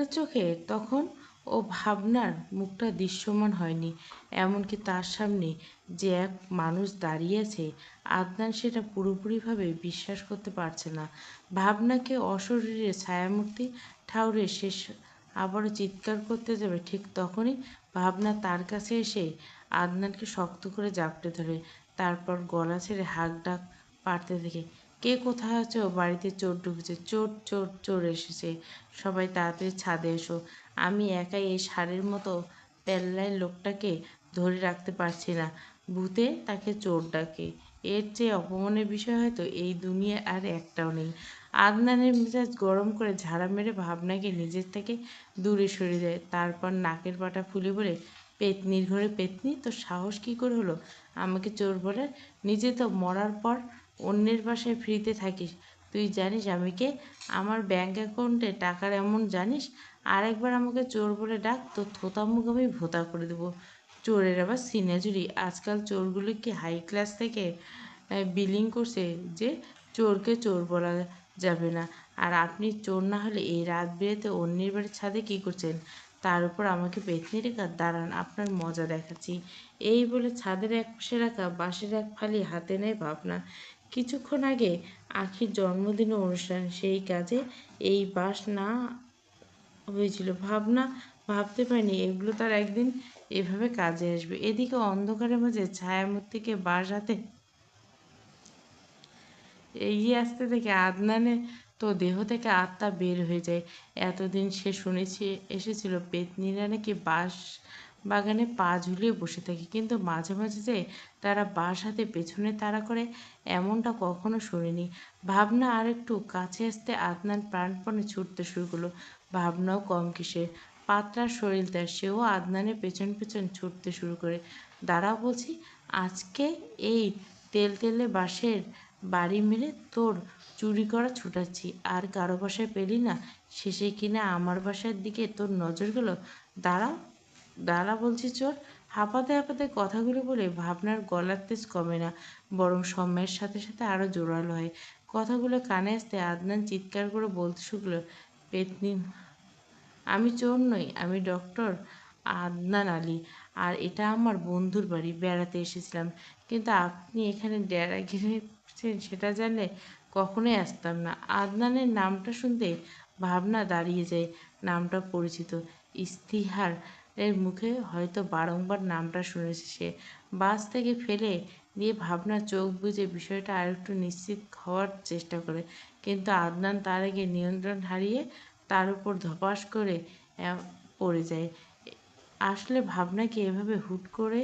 আদনানের চোখে তখন ও ভাবনার মুখটা দৃশ্যমান হয়নি। এমনকি তার সামনে যে এক মানুষ দাঁড়িয়ে আছে, আদনান সেটা পুরোপুরিভাবে বিশ্বাস করতে পারছে না। ভাবনাকে অশরীরে ছায়ামূর্তি ঠাউরে শেষ আবারও চিৎকার করতে যাবে, ঠিক তখনই ভাবনা তার কাছে এসে আদনানকে শক্ত করে জাপটে ধরে, তারপর গলা ছেড়ে হাঁক ডাক পাড়তে থাকে। কে কোথায় আছো? বাড়িতে চোর ঢুকেছে, চোর চোর চোর এসেছে, সবাই তাড়াতাড়ি ছাদে এসো। আমি একাই এই ষাঁড়ের মতো পেল্লায় লোকটাকে ধরে রাখতে পারছি না। ভূতে তাকে চোর ডাকে, এর চেয়ে অপমানের বিষয় হয়তো এই দুনিয়ায় আর একটাও নেই। আদনানের মেজাজ গরম করে ঝাড়া মেরে ভাবনাকে নিজের থেকে দূরে সরিয়ে দেয়, তারপর নাকের পাটা ফুলে বলে, পেতনির ঘরে পেতনি, তোর সাহস কী করে হলো আমাকে চোর বলার? নিজে তো মরার পর অন্যের বাসায় ফ্রিতে থাকিস, তুই জানিস আমি কে? আমার ব্যাংক অ্যাকাউন্টে টাকার এমন জানিস? আর একবার আমাকে চোর বলে ডাক, তোর থোতা মুখ আমি ভোঁতা করে দেবো। চোরের আবার সিনাজুরি! আজকাল চোরগুলো কি হাই ক্লাস থেকে বিলিং করছে যে চোরকে চোর বলা যাবে না? আর আপনি চোর না হলে এই রাত বিরেতে অন্যের বাড়ির ছাদে কী করছেন? তার উপর আমাকে পেতনি রেখা, দাঁড়ান আপনার মজা দেখাচ্ছি। এই বলে ছাদের এক পাশে রাখা বাঁশের এক ফালি হাতে নেয় ভাবনা। কিছুক্ষণ আগে আখির জন্মদিনের অনুষ্ঠান, সেই কাজে এই বাঁশ না হয়েছিল। ভাবনা ভাবতে পারেনি এগুলো তার একদিন এভাবে কাজে আসবে। এদিকে অন্ধকারের মাঝে ছায়ামূর্তিকে বাঁশ হাতে এগিয়ে আসতে দেখে আদনানের তো দেহ থেকে আত্মা বের হয়ে যায়। এতদিন সে শুনেছে এসেছিল পেতনিরা নাকি বাঁশ বাগানে পা ঝুলিয়ে বসে থাকে, কিন্তু মাঝে মাঝে যে তারা বাঁশ হাতে পেছনে তাড়া করে, এমনটা কখনো শুনিনি। ভাবনা আর একটু কাছে আসতে আদনান প্রাণপণে ছুটতে শুরু করলো। ভাবনাও কম কিসের, পাতলা শরীর তার, সেও আদনানের পেছন পেছন ছুটতে শুরু করে। দাঁড়াও বলছি, আজকে এই তেলতেলে বাঁশের বাড়ি মেরে তোর চুরি করা ছুটাচ্ছি, আর কারো বাসায় পেলি না, শেষে কিনা আমার বাসার দিকে তোর নজর গেল। দাঁড়া দাঁড়া বলছি চোর! হাঁপাতে হাঁপাতে কথাগুলো বলে ভাবনার গলার তেজ কমে না, বরং সময়ের সাথে সাথে আরও জোরালো হয়। কথাগুলো কানে আসতে আদনান চিৎকার করে বলতে শুকল, পেতনি, আমি চোর নই, আমি ডক্টর আদনান আলী, আর এটা আমার বন্ধুর বাড়ি, বেড়াতে এসেছিলাম। কিন্তু আপনি এখানে ডেরা গিরেছেন সেটা জানলে কখনোই আসতাম না। আদনানের নামটা শুনতে ভাবনা দাঁড়িয়ে যায়। নামটা পরিচিত, ইস্তিহার এর মুখে হয়তো বারংবার নামটা শুনেছে সে। বাস থেকে ফেলে দিয়ে ভাবনা চোখ বুজে বিষয়টা আরেকটু নিশ্চিত হওয়ার চেষ্টা করে, কিন্তু আদনান তার আগে নিয়ন্ত্রণ হারিয়ে তার উপর ধপাস করে পড়ে যায়। আসলে ভাবনা কি এভাবে হুট করে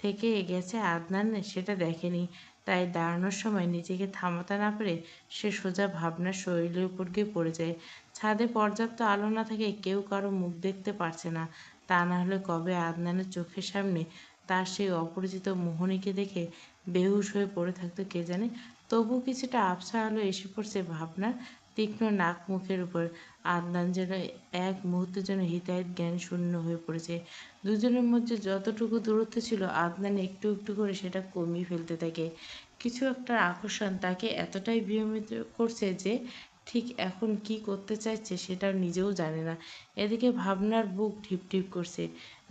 থেকে গেছে আদনান সেটা দেখেনি, তাই দাঁড়ানোর সময় নিজেকে থামাতে না পেরে সে সোজা ভাবনার শরীরের উপর গিয়ে পড়ে যায়। ছাদে পর্যাপ্ত আলো না থাকে কেউ কারো মুখ দেখতে পারছে না, তা না হলে কবে আদনানের চোখের সামনে তার সেই অপরিচিত মোহনীকে দেখে বেহুশ হয়ে পড়ে থাকতো কে জানে। তবু কিছুটা আবছা আলো এসে পড়ছে ভাবনার তীক্ষ্ণ নাক মুখের উপর। আদনান যেন এক মুহূর্তের জন্য হিতাহিত জ্ঞান শূন্য হয়ে পড়েছে। দুজনের মধ্যে যতটুকু দূরত্ব ছিল আদনান একটু একটু করে সেটা কমিয়ে ফেলতে থাকে। কিছু একটা আকর্ষণ তাকে এতটাই বিমোহিত করছে যে ঠিক এখন কি করতে চাইছে সেটাও নিজেও জানে না। এদিকে ভাবনার বুক ঢিপ ঢিপ করছে।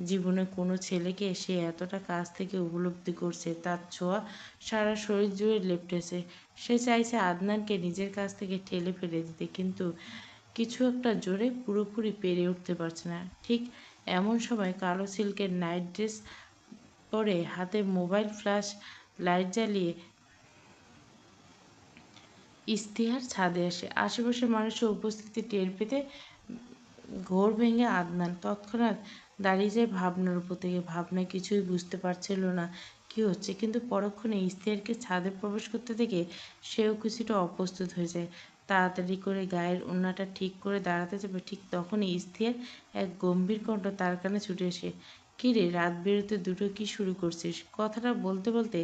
জীবনে কোনো ছেলেকে সে এতটা কাছ থেকে উপলব্ধি করছে, তার ছোঁয়া সারা শরীর জুড়ে লেপ্টেছে। সে চাইছে আদনানকে নিজের কাছ থেকে ঠেলে ফেলে দিতে, কিন্তু কিছু একটা জোরে পুরোপুরি পেরে উঠতে পারছে না। ঠিক এমন সময় কালো সিল্কের নাইট ড্রেস পরে হাতে মোবাইল ফ্ল্যাশ লাইট জ্বালিয়ে ইশতেহার ছাদে আসে। আশেপাশের মানুষের উপস্থিতি টের পেতে ঘোর ভেঙে আদনান তৎক্ষণাৎ দাঁড়িয়ে যায় ভাবনার উপর থেকে। ভাবনা কিছুই বুঝতে পারছিল না কি হচ্ছে, কিন্তু পরক্ষণে ইশতেহারকে ছাদে প্রবেশ করতে দেখে সেও কিছুটা অপ্রস্তুত হয়ে যায়। তাড়াতাড়ি করে গায়ের ওড়নাটা ঠিক করে দাঁড়াতে যাবে, ঠিক তখনই ইশতেহার এক গম্ভীর কণ্ঠ তার কানে ছুটে এসে, কী রে, রাত বেরোতে দুটো কী শুরু করছিস? কথাটা বলতে বলতে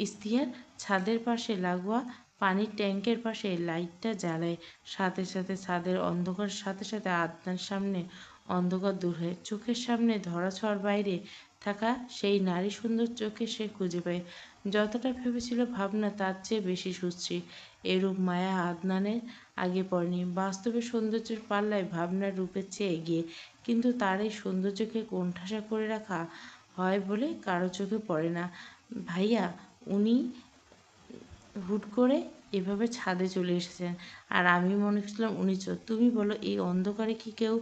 ইশতেহার ছাদের পাশে লাগোয়া পানির ট্যাঙ্কের পাশে লাইটটা জ্বালায়। সাথে সাথে ছাদের অন্ধকার সাথে সাথে আদনার সামনে অন্ধকার দূর হয়। চোখের সামনে ধরাছোঁয়ার বাইরে থাকা সেই নারী সুন্দর চোখে সে খুঁজে পায়। যতটা ভেবেছিল ভাবনা তার চেয়ে বেশি সুশ্রী। এরূপ মায়া আদনানের আগে পড়েনি। বাস্তবে সৌন্দর্যের পাল্লায় ভাবনার রূপের চেয়ে এগিয়ে, কিন্তু তার এই সৌন্দর্যকে কোণঠাসা করে রাখা হয় বলে কারো চোখে পড়ে না। ভাইয়া, উনি হুট করে এভাবে ছাদে চলে এসেছেন, আর আমি মনে করছিলাম উনি চোর। তুমি বলো, এই অন্ধকারে কি কেউ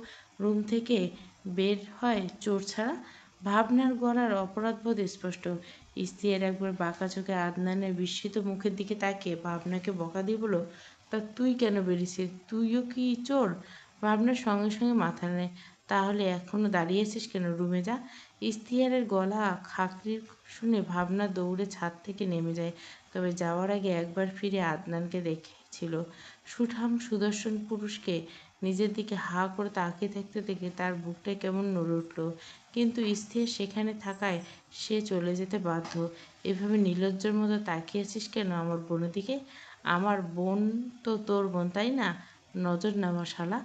রুম থেকে বের হয় চোর ছাড়া? ভাবনার গলার অপরাধবোধ স্পষ্ট। ইস্তিয়ার একবার বাঁকা চোখে আদনানের বিস্মিত মুখের দিকে তাকিয়ে ভাবনাকে বকা দিয়ে বলল, তা তুই কেন বেরিয়েছিস? তুইও কি চোর? ভাবনার সঙ্গে সঙ্গে মাথা নেয়। তাহলে এখনো দাঁড়িয়ে আছিস কেন? রুমে যা। ইস্তিয়ারের গলা খাকরি শুনে ভাবনা দৌড়ে ছাদ থেকে নেমে যায়। তবে যাওয়ার আগে একবার ফিরে আদনানকে দেখেছিল। সুঠাম সুদর্শন পুরুষকে নিজের দিকে হা করে তাকিয়ে থাকতে দেখে তার বুকটা কেমন নড়ে উঠল। কিন্তু স্থির সেখানে থাকায় সে চলে যেতে বাধ্য। এভাবে নির্লজ্জের মতো তাকিয়ে আছিস কেন আমার বোনের দিকে? আমার বোন তো তোর বোন, তাই না? নজর নামা শালা।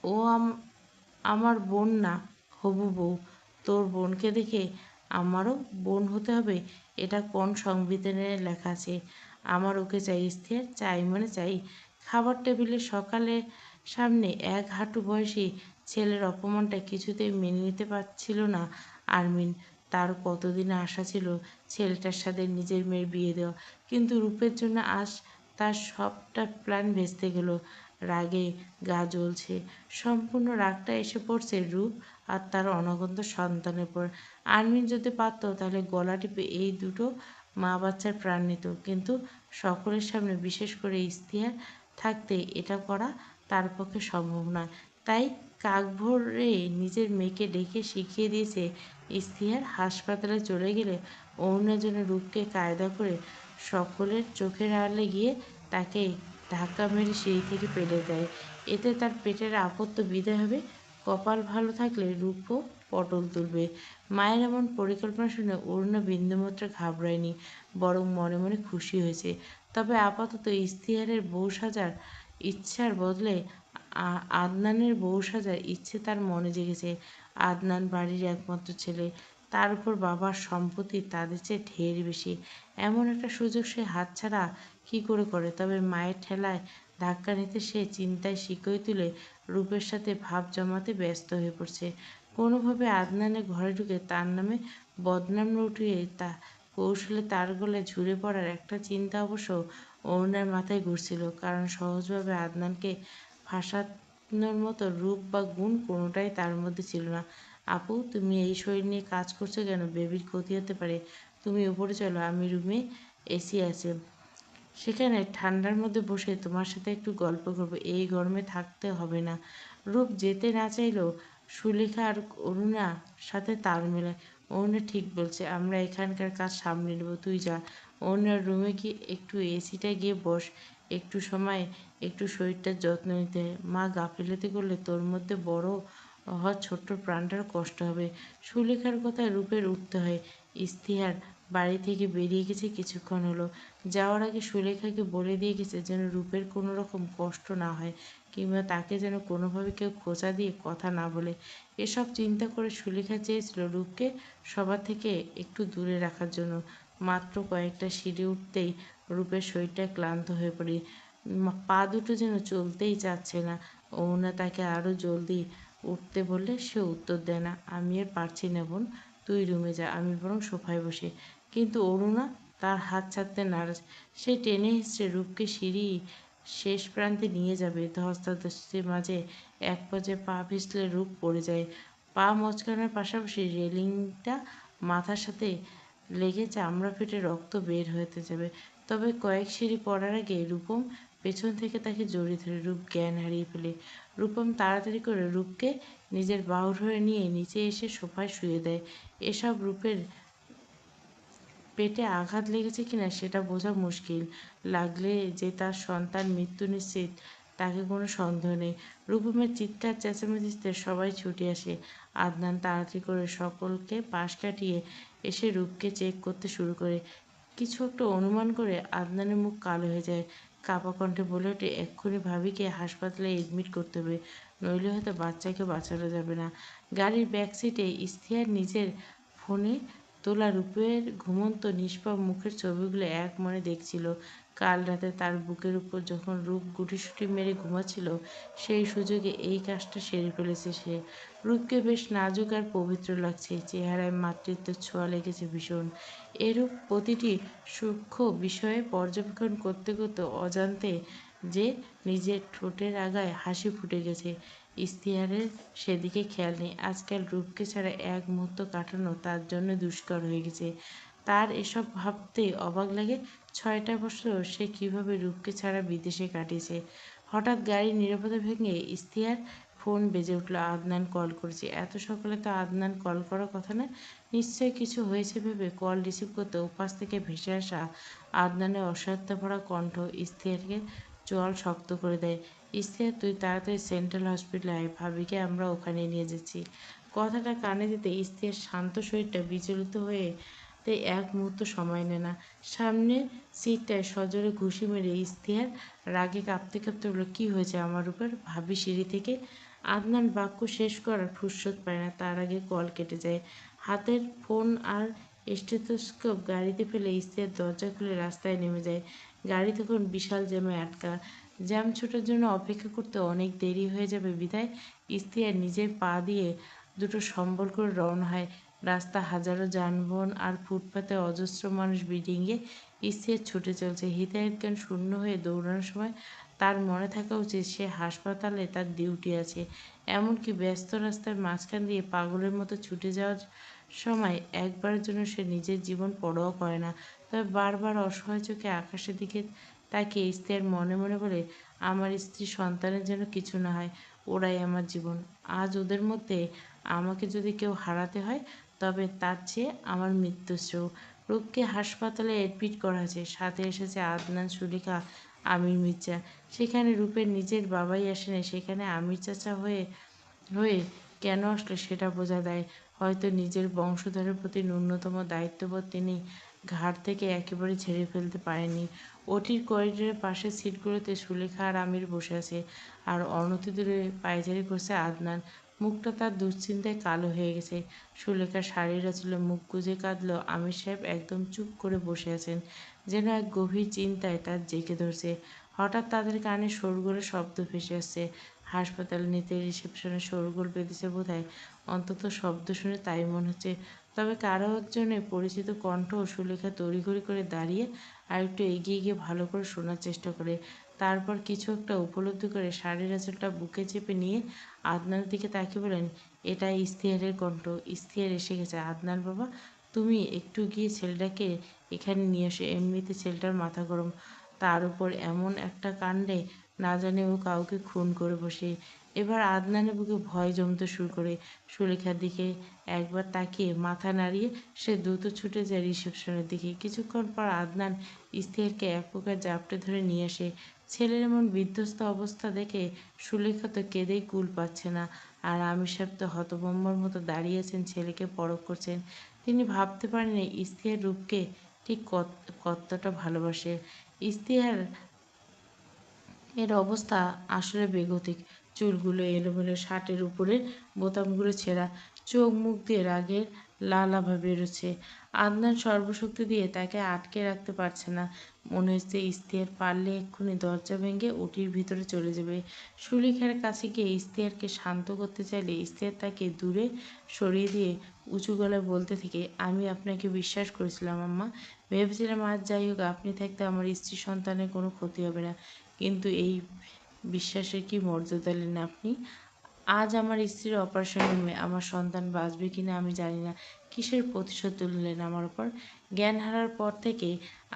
ও আমার বোন না, হবু বউ। তোর বোনকে দেখে আমারও বোন হতে হবে? এটা কোন সংবিধানে লেখা আছে? আমার ওকে চাই স্থির, চাই মানে চাই। খাবার টেবিলে সকালে সামনে এক হাঁটু বয়সী ছেলের অপমানটা কিছুতেই মেনে নিতে পারছিল না আরমিন। তার কতদিন আশা ছিল ছেলেটার সাথে নিজের মেয়ের বিয়ে দেওয়া, কিন্তু রূপের জন্য আজ তার সবটা প্ল্যান ভেস্তে গেল। রাগে গা জ্বলছে। সম্পূর্ণ রাগটা এসে পড়ছে রূপ আর তার অনগন্ত সন্তানের পর। আরমিন যদি পারত তাহলে গলা টিপে এই দুটো মা বাচ্চার প্রাণ নিত, কিন্তু সকলের সামনে, বিশেষ করে ইস্তিহার থাকতে এটা করা তার পক্ষে সম্ভব নয়। তাই কাকভোরে নিজের মেয়েকে ডেকে শিখিয়ে দিয়েছে ইস্তিহার হাসপাতালে চলে গেলে অরুণের জন্য রূপকে কায়দা করে সকলের চোখের আড়ালে গিয়ে তাকে ধাক্কা মেরে সিঁড়ি থেকে ফেলে দেয়। এতে তার পেটের আপত্ত বিদায় হবে। কপাল ভালো থাকলে রূপও পটল তুলবে। মায়ের এমন পরিকল্পনা শুনে অরুণা বিন্দুমাত্র ঘাবড়ায়নি, বরং মনে মনে খুশি হয়েছে। তবে আপাতত ইস্তিহারের বউ সাজার ইচ্ছার বদলে আদনানের বউ সাজার ইচ্ছে তার মনে জেগেছে। আদনান বাড়ির একমাত্র ছেলে, তার উপর বাবার সম্পত্তি তাদের চেয়ে ঢের বেশি। এমন একটা সুযোগ সে হাতছাড়া কী করে? তবে মায়ের ঠেলায় ধাক্কা নিতে সে চিন্তায় শিকই তুলে রূপের সাথে ভাব জমাতে ব্যস্ত হয়ে পড়ছে। কোনোভাবে আদনানের ঘরে ঢুকে তার নামে বদনাম রটিয়ে তা কৌশলে তার গলায় ঝুলে পড়ার একটা চিন্তা অবশ্য অরুণার মাথায় ঘুরছিল, কারণ সহজভাবে আদনানকে ফাঁসানোর মতো রূপ বা গুণ কোনোটাই তার মধ্যে ছিল না। আপু, তুমি এই শরীর নিয়ে কাজ করছো কেন? বেবির ক্ষতি হতে পারে। তুমি উপরে চলো, আমি রুমে এসি আছে, সেখানে ঠান্ডার মধ্যে বসে তোমার সাথে একটু গল্প করবো। এই গরমে থাকতে হবে না। রূপ যেতে না চাইলেও সুলেখা আর অরুণা সাথে তাল মেলায়। অরুণা ঠিক বলছে, আমরা এখানকার কাজ সামলে নেব, তুই যা। অরুণার রুমে গিয়ে একটু এসিটা গিয়ে বস। একটু সময় একটু শরীরটার যত্ন নিতে হয়। মা গাফিলতি করলে তোর মধ্যে বড় হওয়া ছোট্ট প্রাণটার কষ্ট হবে। সুলেখার কথায় রূপের উঠতে হয়। ইস্তিহার বাড়ি থেকে বেরিয়ে গেছে কিছুক্ষণ হলো। যাওয়ার আগে সুলেখাকে বলে দিয়ে গেছে যেন রূপের কোনো রকম কষ্ট না হয়, কিংবা তাকে যেন কোনোভাবে কেউ খোঁচা দিয়ে কথা না বলে। এসব চিন্তা করে সুলেখা চেয়েছিল রূপকে সবার থেকে একটু দূরে রাখার জন্য। মাত্র কয়েকটা সিঁড়ি উঠতেই রূপের শরীরটা ক্লান্ত হয়ে পড়ে। পা দুটো যেন চলতেই চাচ্ছে না। অরুণা তাকে আরও জলদি উঠতে বললে সে উত্তর দেয় না। আমি আর পারছি না বোন, তুই রুমে যা, আমি বরং সোফায় বসে। কিন্তু অরুণা তার হাত ছাড়তে নারাজ। সে টেনে হিঁচড়ে রূপকে সিঁড়ি শেষ প্রান্তে নিয়ে যাবে। ধস্তাধস্তির মাঝে এক পর্যায়ে পা পিছলে রূপ পড়ে যায়। পা মচকানোর পাশাপাশি রেলিংটা মাথার সাথে লেগে চামড়া ফেটে রক্ত বের হতে যাবে। তবে কয়েক সিঁড়ি পড়ার আগে রূপম পেছন থেকে তাকে জড়িয়ে ধরে রূপ জ্ঞান হারিয়ে ফেলে। রূপম তাড়াতাড়ি করে রূপকে নিজের বাহু ধরে নিয়ে নিচে এসে সোফায় শুয়ে দেয়। এসব রূপের পেটে আঘাত লেগেছে কিনা সেটা বোঝা মুশকিল। লাগলে যে তার সন্তান মৃত্যু নিশ্চিত, তাকে কোনো সন্দেহ নেই। রূপমের চিৎকার চেঁচামেচিতে সবাই ছুটে আসে। আদনান তাড়াতাড়ি করে সকলকে পাশ কাটিয়ে এসে রূপকে চেক করতে শুরু করে। কিছু একটা অনুমান করে আদনানের মুখ কালো হয়ে যায়। কাঁপা কণ্ঠে বলে ওঠে, এক্ষুনি ভাবিকে হাসপাতালে এডমিট করতে হবে, নইলে হয়তো বাচ্চাকে বাঁচানো যাবে না। গাড়ির ব্যাক সিটে ইশতিয়ার নিজের ফোনে তোলা রূপের ঘুমন্ত নিষ্পাপ মুখের ছবিগুলো এক মনে দেখছিল। কাল রাতে তার বুকের উপর যখন রূপ গুটিসুটি মেরে ঘুমাচ্ছিল, সেই সুযোগে এই কাজটা সেরে ফেলেছে সে। রূপকে বেশ নাজুক আর পবিত্র লাগছে, চেহারায় মাতৃত্বের ছোঁয়া লেগেছে ভীষণ। এরূপ প্রতিটি সূক্ষ্ম বিষয়ে পর্যবেক্ষণ করতে করতে অজান্তে যে নিজের ঠোঁটের আগায় হাসি ফুটে গেছে। ইশতেহারের সেদিকে খেয়াল নেই। আজকাল রূপকে ছাড়া এক মুহূর্ত কাটানো তার জন্য দুষ্কর হয়ে গেছে। তার এসব ভাবতে অবাক লাগে, 6টা বছর সে কীভাবে রূপকে ছাড়া বিদেশে কাটিয়েছে। হঠাৎ গাড়ির নীরবতা ভেঙে ইশতেহার ফোন বেজে উঠল। আদনান কল করেছে। এত সকালে তো আদনান কল করার কথা না। নিশ্চয়ই কিছু হয়েছে ভেবে কল রিসিভ করতে ওপাশ থেকে ভেসে আসা আদনানের অসহায়তাভরা কণ্ঠ ইশতেহারকে চোয়াল শক্ত করে দেয়। ইশতেহার, তুই তাড়াতাড়ি সেন্ট্রাল হসপিটালে আয়, ভাবিকে আমরা ওখানে নিয়ে যাচ্ছি। কথাটা কানে দিতে ইশতেহার শান্ত শরীরটা বিচলিত হয়ে এক মুহূর্ত সময় নেয় না। সামনের সিটটায় সজোরে ঘুষি মেরে ইশতেহার রাগে কাঁপতে কাঁপতে বলল, কী হয়েছে আমার উপর? ভাবি সিঁড়ি থেকে। আদনান বাক্য শেষ করার ফুরসত পায় না, তার আগে কল কেটে যায়। হাতের ফোন আর স্টেথোস্কোপ গাড়িতে ফেলে ইশতেহার দরজা খুলে রাস্তায় নেমে যায়। গাড়ি তখন বিশাল জ্যামে আটকা। জ্যাম ছোটার জন্য অপেক্ষা করতে অনেক দেরি হয়ে যাবে বিধায় ইশতেহার নিজের পা দিয়ে দুটো সম্বল করে রওনা হয়। রাস্তা হাজারো যানবাহন আর ফুটপাতে অজস্র মানুষ ডিঙিয়ে ইশতেহার ছুটে চলছে। হিতাহিত জ্ঞান শূন্য হয়ে দৌড়ানোর সময় তার মনে থাকা উচিত সে হাসপাতালে তার ডিউটি আছে। এমনকি ব্যস্ত রাস্তার মাঝখান দিয়ে পাগলের মতো ছুটে যাওয়ার সময় একবারের জন্য সে নিজের জীবন পরোয়া করে না। তবে বারবার অসহায় চোখে আকাশের দিকে তাকিয়ে ইশতেহার মনে মনে বলে, আমার স্ত্রী সন্তানের যেন কিছু না হয়, ওরাই আমার জীবন। আজ ওদের মধ্যে আমাকে যদি কেউ হারাতে হয় তবে তার চেয়ে আমার মৃত্যু শ্রেয়। রূপকে হাসপাতালে অ্যাডমিট করা হয়েছে। সাথে এসেছে আদনান, সুলেখা, আমির মির্জা। সেখানে রূপের নিজের বাবাই আসেনি, সেখানে আমির চাচা হয়ে হয়ে কেন আসলো সেটা বোঝা দেয়। হয়তো নিজের বংশধরের প্রতি ন্যূনতম দায়িত্ববোধ তিনি ঘাড় থেকে একেবারে ঝেড়ে ফেলতে পারেননি। ওটির করিডোরের পাশের সিটগুলোতে সুলেখা আর আমির বসে আছে, আর অনতিদূরে পায়চারি করছে আদনান। মুখটা তার দুশ্চিন্তায় কালো হয়ে গেছে। সুলেখার শাড়ির আঁচলে মুখ গুজে কাঁদল। আমির সাহেব একদম চুপ করে বসে আছেন, যেন এক গভীর চিন্তায় তার জেঁকে ধরছে। হঠাৎ তাদের কানে শোরগোলের শব্দ ভেসে আসছে। হাসপাতাল নিতে রিসেপশনে শোরগোল বেঁধেছে বোধহয়। অন্তত শব্দ শুনে তাই মনে হচ্ছে। তবে কারো একজনের পরিচিত কণ্ঠ। সুলেখা তড়িঘড়ি করে দাঁড়িয়ে আর একটু এগিয়ে গিয়ে ভালো করে শোনার চেষ্টা করে। তারপর কিছু একটা উপলব্ধি করে শাড়ির আঁচলটা বুকে চেপে নিয়ে আদনানের দিকে তাকিয়ে বলেন, এটা ইশতেহারের কণ্ঠ। ইশতেহার এসে গেছে। আদনান বাবা, তুমি একটু গিয়ে ছেলেটাকে এখানে নিয়ে এসো। এমনিতে ছেলেটার মাথা গরম, তার উপর এমন একটা কাণ্ডে না জানে ও কাউকে খুন করে বসে। এবার আদনানের বুকে ভয় জমতে শুরু করে। সুলেখার দিকে একবার তাকিয়ে মাথা নাড়িয়ে সে দ্রুত ছুটে যায় রিসেপশনের দিকে। কিছুক্ষণ পর আদনান ইশতেহারকে এক প্রকার জাপটে ধরে নিয়ে আসে। ছেলের এমন বিধ্বস্ত অবস্থা দেখে সুলেখা তো কেঁদেই কুল পাচ্ছে না, আর আমির সাহেব তো হতভম্বর মতো দাঁড়িয়ে আছেন, ছেলেকে পরখ করছেন। তিনি ভাবতে পারেননি ইশতেহার রূপকে ঠিক কতটা ভালোবাসে। ইশতেহার এর অবস্থা আসলে বেগতিক। চুলগুলো এলোমেলো, শার্টের উপরের বোতামগুলো ছেঁড়া, চোখ মুখ দিয়ে রাগের লালাভা বেরোচ্ছে। আদনান সর্বশক্তি দিয়ে তাকে আটকে রাখতে পারছে না। মনে হচ্ছে ইশতেহার পারলে এক্ষুনি দরজা ভেঙে ওটির ভিতরে চলে যাবে। সুলেখার কাছে গিয়ে ইশতেহারকে শান্ত করতে চাইলে ইশতেহার তাকে দূরে সরিয়ে দিয়ে উঁচু গলায় বলতে থাকে, আমি আপনাকে বিশ্বাস করেছিলাম আম্মা। ভেবেছিলাম আজ যাই হোক আপনি থাকতে আমার স্ত্রী সন্তানের কোনো ক্ষতি হবে না। কিন্তু এই বিশ্বাসের কী মর্যাদা দিলেন আপনি? আজ আমার স্ত্রীর অপারেশন রুমে আমার সন্তান বাঁচবে কিনা আমি জানি না। কিসের প্রতিশোধ তুললেন আমার ওপর? জ্ঞান হারার পর থেকে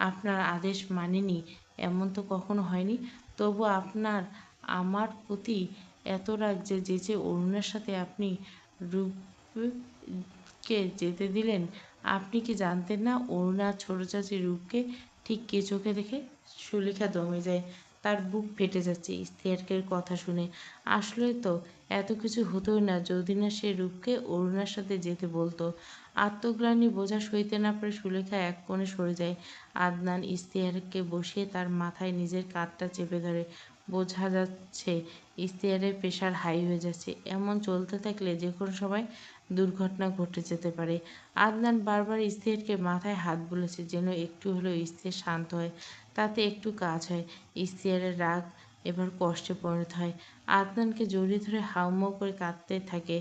আপনার আদেশ মানিনি এমন তো কখনো হয়নি। তবু আপনার আমার প্রতি এত রাগ যে যেচে অরুণার সাথে আপনি রূপকে যেতে দিলেন। আপনি কি জানতেন না অরুণা ছোট চাচি রূপকে ঠিক কে চোখে দেখে? সুলেখা দমে যায়, তার বুক ফেটে যাচ্ছে ইশতেহারের কথা শুনে। আসলে তো এত কিছু হতোই না যদি না সে রূপকে অরুণার সাথে যেতে বলতো। আত্মগ্লানি বোঝা সইতে না পারে সুলেখা এক কোণে সরে যায়। আদনান ইশতেহারকে বসিয়ে তার মাথায় নিজের কাঁধটা চেপে ধরে। বোঝা যাচ্ছে ইশতেহারের প্রেশার হাই হয়ে যাচ্ছে। এমন চলতে থাকলে যে কোনো সময় দুর্ঘটনা ঘটে যেতে পারে। আদনান বারবার ইশতেহারকে মাথায় হাত বুলেছে যেন একটু হলেও ইশতেহার শান্ত হয়। তাতে একটু কাজ হয়। ইশতিয়ারের রাগ এবার কষ্টে পরিণত হয়। আদনানকে জড়িয়ে ধরে হাউমাউ করে কাঁদতে থাকে।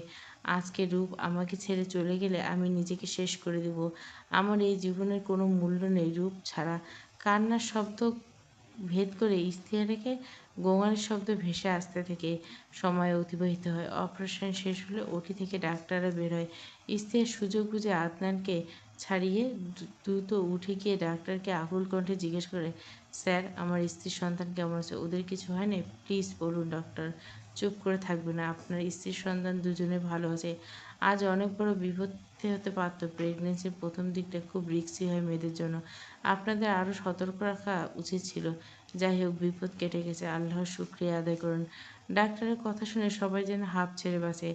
আজকে রূপ আমাকে ছেড়ে চলে গেলে আমি নিজেকে শেষ করে দেব। আমার এই জীবনের কোনো মূল্য নেই রূপ ছাড়া। কান্নার শব্দ ভেদ করে ইশতিয়ারকে গোঙানির শব্দ ভেসে আসতে থেকে সময় অতিবাহিত হয়। অপারেশন শেষ হলে ওটি থেকে ডাক্তাররা বের হয়। ইশতিয়ার সুযোগ বুঝে আদনানকে ছাড়িয়ে দ্রুত উঠে গিয়ে ডাক্তারকে আকুল কণ্ঠে জিজ্ঞেস করে, স্যার, আমার স্ত্রীর সন্তান কেমন আছে? ওদের কিছু হয়নি? প্লিজ বলুন ডক্টর। চুপ করে থাকবে না। আপনার স্ত্রীর সন্তান দুজনে ভালো আছে। আজ অনেক বড় বিপত্তি হতে পারত। প্রেগনেন্সির প্রথম দিকটা খুব রিস্কি হয় মেয়েদের জন্য। আপনাদের আরও সতর্ক রাখা উচিত ছিল। যাই হোক, বিপদ কেটে গেছে। আল্লাহর শুকরিয়া আদায় করুন। ডাক্তারের কথা শুনে সবাই যেন হাঁপ ছেড়ে বাঁচে।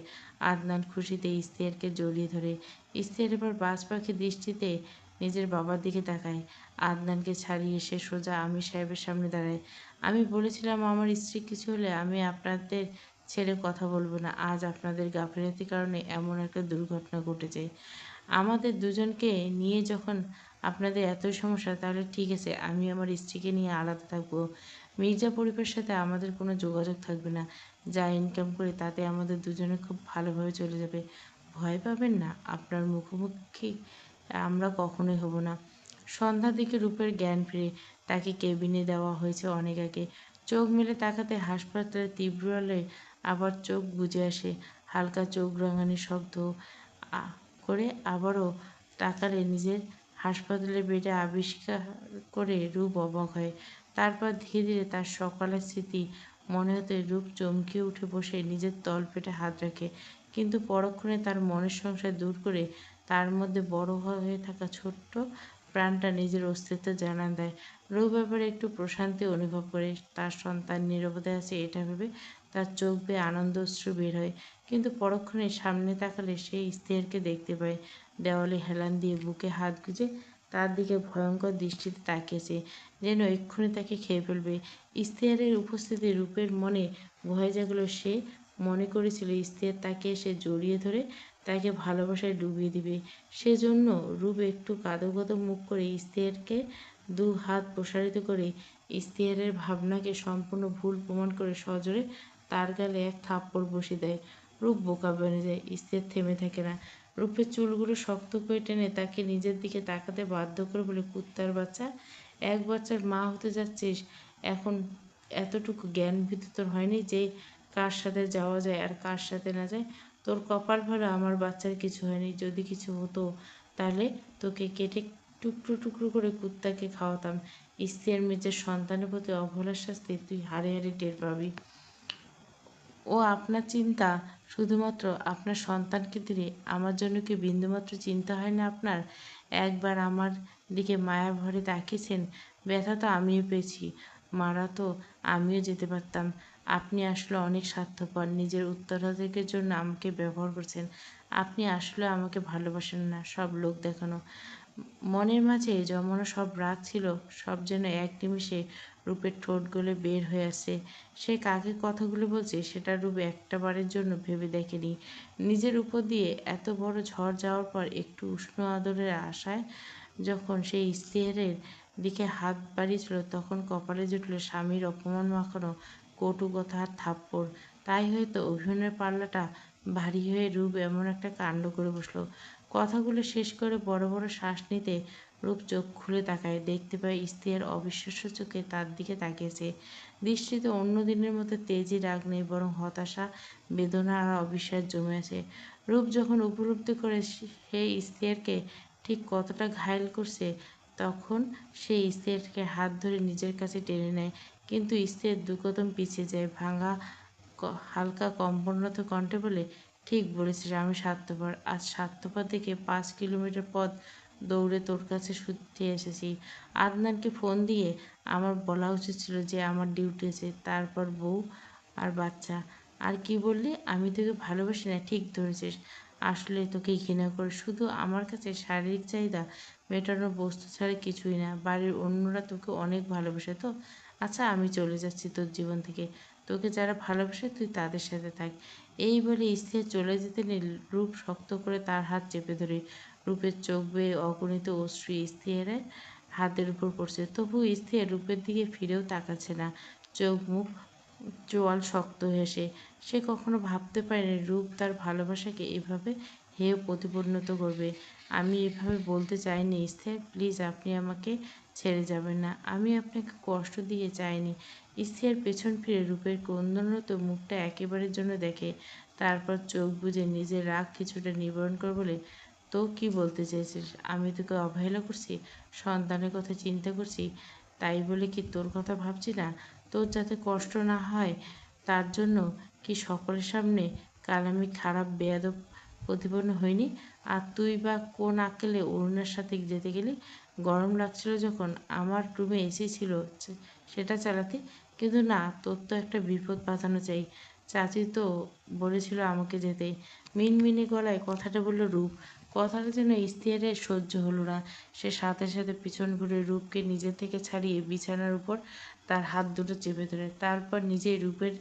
আদনান খুশিতে ইশতিয়ারকে জড়িয়ে ধরে। ইশতিয়ার এবার বাজ পাখি দৃষ্টিতে নিজের বাবার দিকে তাকায়। আদনানকে ছাড়িয়ে সে সোজা আমির সাহেবের সামনে দাঁড়ায়। আমি বলেছিলাম আমার স্ত্রী কিছু হলে আমি আপনাদের ছেড়ে কথা বলবো না। আজ আপনাদের গাফিলতির কারণে এমন একটা দুর্ঘটনা ঘটেছে। আমাদের দুজনকে নিয়ে যখন আপনাদের এতই সমস্যা, তাহলে ঠিক আছে, আমি আমার স্ত্রীকে নিয়ে আলাদা থাকবো। মির্জা পরিবারের সাথে আমাদের কোনো যোগাযোগ থাকবে না। যা ইনকাম করি তাতে আমাদের দুজনে খুব ভালোভাবে চলে যাবে। ভয় পাবেন না, আপনার মুখোমুখি আমরা কখনোই হব না। সন্ধ্যার দিকে রূপের জ্ঞান ফিরে। তাকে কেবিনে দেওয়া হয়েছে অনেক আগে। চোখ মেলে তাকাতে হাসপাতালের তীব্র আলোয় আবার চোখ বুজে আসে। হালকা চোখ রাঙানির শব্দ করে আবারও তাকালে নিজের হাসপাতালের বেডে আবিষ্কার করে রূপ অবাক হয়। তারপর ধীরে ধীরে তার সকালের স্মৃতি মনে হতে রূপ চমকে উঠে বসে নিজের তলপেটে হাত রাখে। কিন্তু পরক্ষণে তার মনের সংশয় দূর করে তার মধ্যে বড় হয়ে থাকা ছোট্ট প্রাণটা নিজের অস্তিত্ব জানান দেয়। রূপ ব্যাপারে একটু প্রশান্তি অনুভব করে। তার সন্তান নিরাপদে আছে এটা ভেবে তার চোখ বেয়ে আনন্দ অশ্রু বের হয়। কিন্তু পরক্ষণে সামনে তাকালে সে ইশতিয়ারকে দেখতে পায়, দেওয়ালে হেলান দিয়ে বুকে হাত গুজে তার দিকে ভয়ঙ্কর দৃষ্টিতে তাকিয়েছে, যেন এক্ষুনি তাকে খেয়ে ফেলবে। ইশতিয়ারের উপস্থিতি রূপের মনে ভয় জাগলো। সে মনে করেছিল ইশতিয়ার তাকে এসে জড়িয়ে ধরে তাকে ভালোবাসায় ডুবিয়ে দিবে। সেজন্য রূপ একটু কাঁদো কাঁদো মুখ করে ইশতিয়ারকে দু হাত প্রসারিত করে ইশতিয়ারের ভাবনাকে সম্পূর্ণ ভুল প্রমাণ করে সজোরে তার গালে এক থাপ্পড় বসিয়ে দেয়। রূপ বোকা বনে যায়। ইশতিয়ার থেমে থাকে না। রূপের চুলগুলো শক্ত করে টেনে তাকে নিজের দিকে তাকাতে বাধ্য করে বলে, কুত্তার বাচ্চা, এক বাচ্চার মা হতে যাচ্ছিস, এখন এতটুকু জ্ঞান ভীতি তোর হয়নি যে কার সাথে যাওয়া যায় আর কার সাথে না যায়? তোর কপাল ভালো আমার বাচ্চার কিছু হয়নি। যদি কিছু হতো তাহলে তোকে কেটে টুকরো টুকরো করে কুত্তাকে খাওয়াতাম। ইশতিয়ার মির্জার সন্তানের প্রতি অবহেলার শাস্তি তুই হাড়ে হাড়ে টের পাবি। ও আপনার চিন্তা শুধুমাত্র আপনার সন্তানকে দিলে। আমার জন্য কি বিন্দুমাত্র চিন্তা হয় না আপনার? একবার আমার দিকে মায়া ভরে তাকিয়েছেন? ব্যথা তো আমিও পেয়েছি, মারা তো আমিও যেতে পারতাম। আপনি আসলে অনেক স্বার্থপর। নিজের উত্তরাধিকারের জন্য আমাকে ব্যবহার করছেন। আপনি আসলে আমাকে ভালোবাসেন না, সব লোক দেখানো। মনের মাঝে জমানো সব রাগ ছিল, সব যেন এক নিমিষে রূপের ঠোঁট গলে বের হয়ে আসে। সে কাকে কথাগুলো বলছে সেটা রূপ একটাবারের জন্য ভেবে দেখেনি। নিজের উপর দিয়ে এত বড় ঝড় যাওয়ার পর একটু উষ্ণ আদরের আশায় যখন সে ইশতিয়ারের দিকে হাত বাড়িয়েছিল, তখন কপালে জুটল স্বামীর অপমান মাখানো কটু কথা আর থাপ্পড়। তাই হয়তো অভিনয়ের পাল্লাটা ভারী হয়ে রূপ এমন একটা কাণ্ড করে বসলো। কথাগুলো শেষ করে বড় বড় শ্বাস নিতে রূপ চোখ খুলে তাকায়। দেখতে পায় ইশতিয়ার অবিশ্বাস্য চোখে তার দিকে তাকিয়েছে। দৃষ্টিতে অন্য দিনের মতো তেজি রাগ নেই, বরং হতাশা, বেদনা আর অবিশ্বাস জমে আছে। রূপ যখন উপলব্ধি করে সে ইশতিয়ারকে ঠিক কতটা ঘায়েল করছে, তখন সে ইশতিয়ারকে হাত ধরে নিজের কাছে টেনে নেয়। কিন্তু ইশতিয়ার দু কদম পিছিয়ে যায়। ভাঙা হালকা কম্পনরত কণ্ঠে বলে, ঠিক বলেছিস, আমি স্বার্থপর। আজ স্বার্থপর দেখে 5 কিলোমিটার পথ দৌড়ে তোর কাছে ছুটে এসেছি। আদনানকে ফোন দিয়ে আমার বলা উচিত ছিল যে আমার ডিউটি আছে, তারপর বউ আর বাচ্চা। আর কি বললি? আমি তোকে ভালোবাসি না? ঠিক ধরেছিস। আসলে তোকে ঘৃণা করে। শুধু আমার কাছে শারীরিক চাহিদা মেটানোর বস্তু ছাড়া কিছুই না। বাড়ির অন্যরা তোকে অনেক ভালোবাসে তো। আচ্ছা, আমি চলে যাচ্ছি তোর জীবন থেকে। তোকে যারা ভালোবাসে তুই তাদের সাথে থাক। এই বলে স্থির চলে যেতে নিলে রূপ শক্ত করে তার হাত চেপে ধরে। রূপের চোখ বেয়ে অগণিত অশ্রু স্থিরের হাতের উপর পড়ছে। তবু স্থির রূপের দিকে ফিরেও তাকাচ্ছে না, চোখ মুখ চোয়াল শক্ত হয়ে সে কখনো ভাবতে পারেনি রূপ তার ভালোবাসাকে এভাবে হেয় প্রতিপন্নত করবে। আমি এভাবে বলতে চাইনি স্থির, প্লিজ আপনি আমাকে ছেড়ে যাবেন না। আমি আপনাকে কষ্ট দিয়ে চাইনি। স্থির পেছন ফিরে রূপের ক্রন্দনরত মুখটা একেবারের জন্য দেখে, তারপর চোখ বুজে নিজের রাগ কিছুটা নিবারণ করে বলে, তো কি বলতে চাইছিস? আমি তোকে অবহেলা করছি? সন্তানের কথা চিন্তা করছি তাই বলে কি তোর কথা ভাবছি না? তোর যাতে কষ্ট না হয় তার জন্য কি সকলের সামনে কাল আমি খারাপ বেয়াদব প্রতিপন্ন হইনি? আর তুই বা কোন আক্কেলে অরুণের সাথে যেতে গেলি? গরম লাগছিল যখন আমার রুমে এসি ছিল সেটা চালাতে। কিন্তু না, তোর তো একটা বিপদ বাঁধানো চাই। চাচি তো বলেছিল আমাকে যেতে। মিনমিনে গলায় কথাটা বলল রূপ। কথাটা যেন স্থিরের সহ্য হলো না। সে সাথে সাথে পিছন ঘুরে রূপকে নিজে থেকে ছাড়িয়ে বিছানার উপর তার হাত দুটো চেপে ধরে, তারপর নিজেই রূপের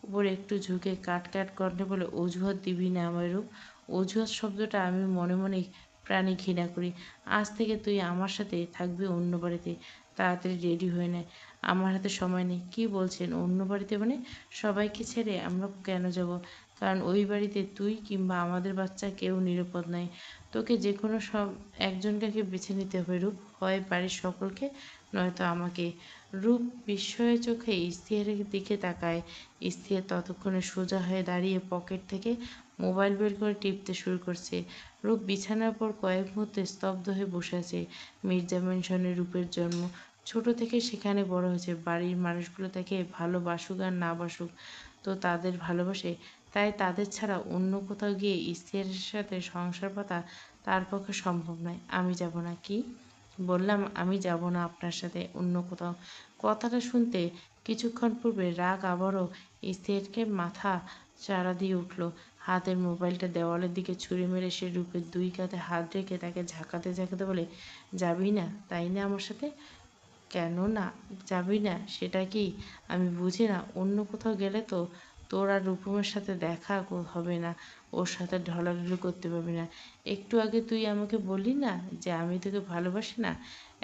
উপর একটু ঝুঁকে কাট কাট কণ্ঠে বলে, অজুহাত দিবি না আমায় রূপ। অজুহাত শব্দটা আমি মনে মনে প্রাণে ঘৃণা করি। আজ থেকে তুই আমার সাথে থাকবি অন্য বাড়িতে। তাড়াতাড়ি রেডি হয়ে নেয়, আমার হাতে সময় নেই। কি বলছেন অন্য বাড়িতে? মানে সবাইকে ছেড়ে আমরা কেন যাব? কারণ ওই বাড়িতে তুই কিংবা আমাদের বাচ্চা কেউ নিরাপদ নয়। তোকে যে কোনো সব একজনকে বেছে নিতে হবে রূপ, হয় বাড়ির সকলকে নয়তো আমাকে। রূপ বিস্ময়ের চোখে স্থিরের দিকে তাকায়। স্থির ততক্ষণে সোজা হয়ে দাঁড়িয়ে পকেট থেকে মোবাইল বের করে টিপতে শুরু করছে। রূপ বিছানার পর কয়েক মুহূর্তে স্তব্ধ হয়ে বসে আছে। মির্জা ম্যানশনে রূপের জন্ম। ছোট থেকে সেখানে বড় হয়েছে। বাড়ির মানুষগুলো তাকে ভালোবাসুক আর না বাসুক তো তাদের ভালোবাসে। তাই তাদের ছাড়া অন্য কোথাও গিয়ে স্থিরের সাথে সংসার পাতা তার পক্ষে সম্ভব নয়। আমি যাব না। কি বললাম? আমি যাব না আপনার সাথে অন্য কোথাও। কথাটা শুনতে কিছুক্ষণ পূর্বে রাগ আবারও স্থিরকে মাথা চাড়া দিয়ে উঠল। হাতের মোবাইলটা দেওয়ালের দিকে ছুঁড়ে মেরে সে রূপের দুই কাঁধে হাত রেখে তাকে ঝাঁকাতে ঝাঁকাতে বলে, যাবি না তাই না আমার সাথে? কেন না যাবি না সেটা কি আমি বুঝি না? অন্য কোথাও গেলে তো তোর আর রূপমের সাথে দেখা হবে না, ওর সাথে ঢলাঢলি করতে পারবি না। একটু আগে তুই আমাকে বললি না যে আমি তোকে ভালোবাসি না?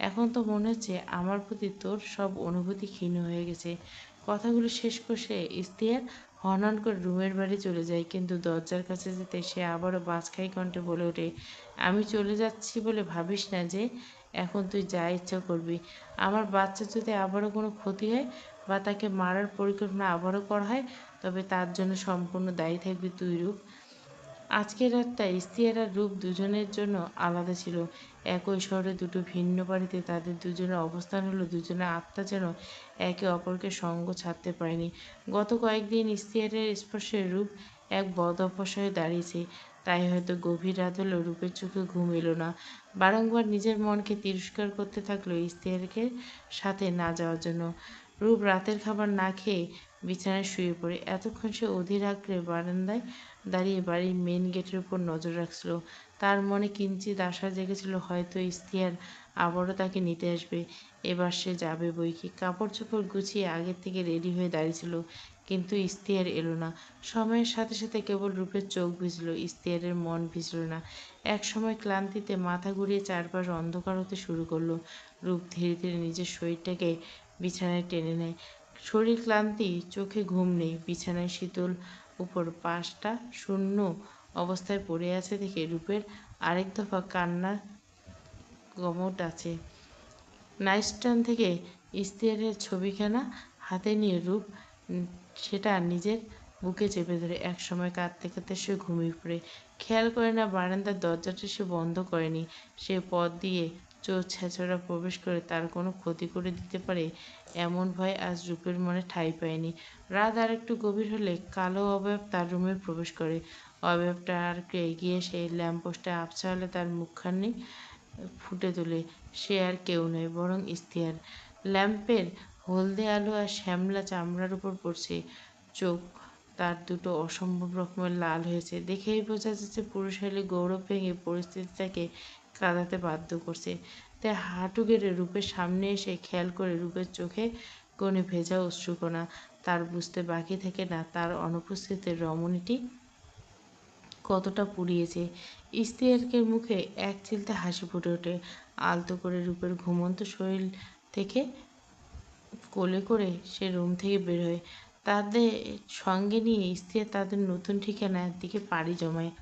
এখন তো মনে হচ্ছে আমার প্রতি তোর সব অনুভূতি ক্ষীণ হয়ে গেছে। কথাগুলো শেষ করে ইশতিয়ার হনহন করে রুমের বাড়ি চলে যায়, কিন্তু দরজার কাছে যেতে সে আবারও বাজখাই কণ্ঠে বলে ওঠে, আমি চলে যাচ্ছি বলে ভাবিস না যে এখন তুই যা ইচ্ছা করবি। আমার বাচ্চা যদি আবারও কোনো ক্ষতি হয় বা তাকে মারার পরিকল্পনা আবারও করা হয় তবে তার জন্য সম্পূর্ণ দায়ী থাকবি তুই রূপ। আজকের রাতটা ইশতিয়ার আর রূপ দুজনের জন্য আলাদা ছিল। একই শহরে দুটো ভিন্ন বাড়িতে তাদের দুজনের অবস্থান হলো দুজনের আত্মা যেন একে অপরকে সঙ্গ ছাড়তে পারেনি। গত কয়েকদিন ইশতিয়ারের স্পর্শে রূপ এক বদঅভ্যাস হয়ে দাঁড়িয়েছে। তাই হয়তো গভীর রাত হলেও রূপের চোখে ঘুম এলো না। বারংবার নিজের মনকে তিরস্কার করতে থাকলো ইশতিয়ারকে সাথে না যাওয়ার জন্য। রূপ রাতের খাবার না খেয়ে বিছানায় শুয়ে পড়ে এতক্ষণ সে অধীর আগ্রহে বারান্দায় দাঁড়িয়ে বাড়ির মেন গেটের উপর নজর রাখছিল। তার মনে কিঞ্চিত আশা জেগেছিল হয়তো ইশতিয়ার আবারও তাকে নিতে আসবে। এবার সে যাবে বইকি। কাপড় চোপড় গুছিয়ে আগের থেকে রেডি হয়ে দাঁড়িয়েছিল, কিন্তু ইশতিয়ার এলো না। সময়ের সাথে সাথে কেবল রূপের চোখ ভিজল, ইশতিয়ারের মন ভিজল না। এক সময় ক্লান্তিতে মাথা ঘুরিয়ে চারপাশ অন্ধকার হতে শুরু করলো। রূপ ধীরে ধীরে নিজের শরীরটাকে বিছানায় টেনে নেয়। শরীর ক্লান্তি, চোখে ঘুম নেই। বিছানায় শীতল উপর পাশটা শূন্য অবস্থায় পড়ে আছে দেখে রূপের আরেক দফা কান্নার গমট আছে। নাইটস্ট্যান্ড থেকে ইশতিয়ারের ছবিখানা হাতে নিয়ে রূপ সেটা নিজের বুকে চেপে ধরে একসময় কাঁদতে কাঁদতে সে ঘুমিয়ে পড়ে। খেয়াল করে না বারান্দার দরজাটা সে বন্ধ করেনি। সে পথ দিয়ে চোর ছেঁচড়া প্রবেশ করে তার কোনো ক্ষতি করে দিতে পারে এমন ভয় আজ রূপের মনে ঠাঁই পায়নি। রাত আর একটু গভীর হলে কালো অবয়ব তার রুমে প্রবেশ করে। অবয়বটা আর একটু এগিয়ে এসে ল্যাম্পপোস্টে আবছা হলে তার মুখখানি ফুটে তোলে। সে আর কেউ নয় বরং ইশতিয়ার। ল্যাম্পের হলদে আলো আর শ্যামলা চামড়ার উপর পড়ছে। চোখ তার দুটো অসম্ভব রকমের লাল হয়েছে। দেখেই বোঝা যাচ্ছে পুরুষালী গৌরব ভেঙে পরিস্থিতি তাকে কাঁদাতে বাধ্য করছে। তাই হাঁটু গেড়ে রূপের সামনে এসে খেয়াল করে রূপের চোখে কোণে ভেজা অশ্রুকণা। তার বুঝতে বাকি থাকে না তার অনুপস্থিতিতে রমণীটি কতটা পুড়িয়েছে। ইশতিয়াকের মুখে এক চিলতে হাসি ফুটে ওঠে। আলতো করে রূপের ঘুমন্ত শরীর থেকে কোলে করে সে রুম থেকে বের হয়। তাদের সঙ্গে নিয়ে ইশতিয়াক তাদের নতুন ঠিকানার দিকে পাড়ি জমায়।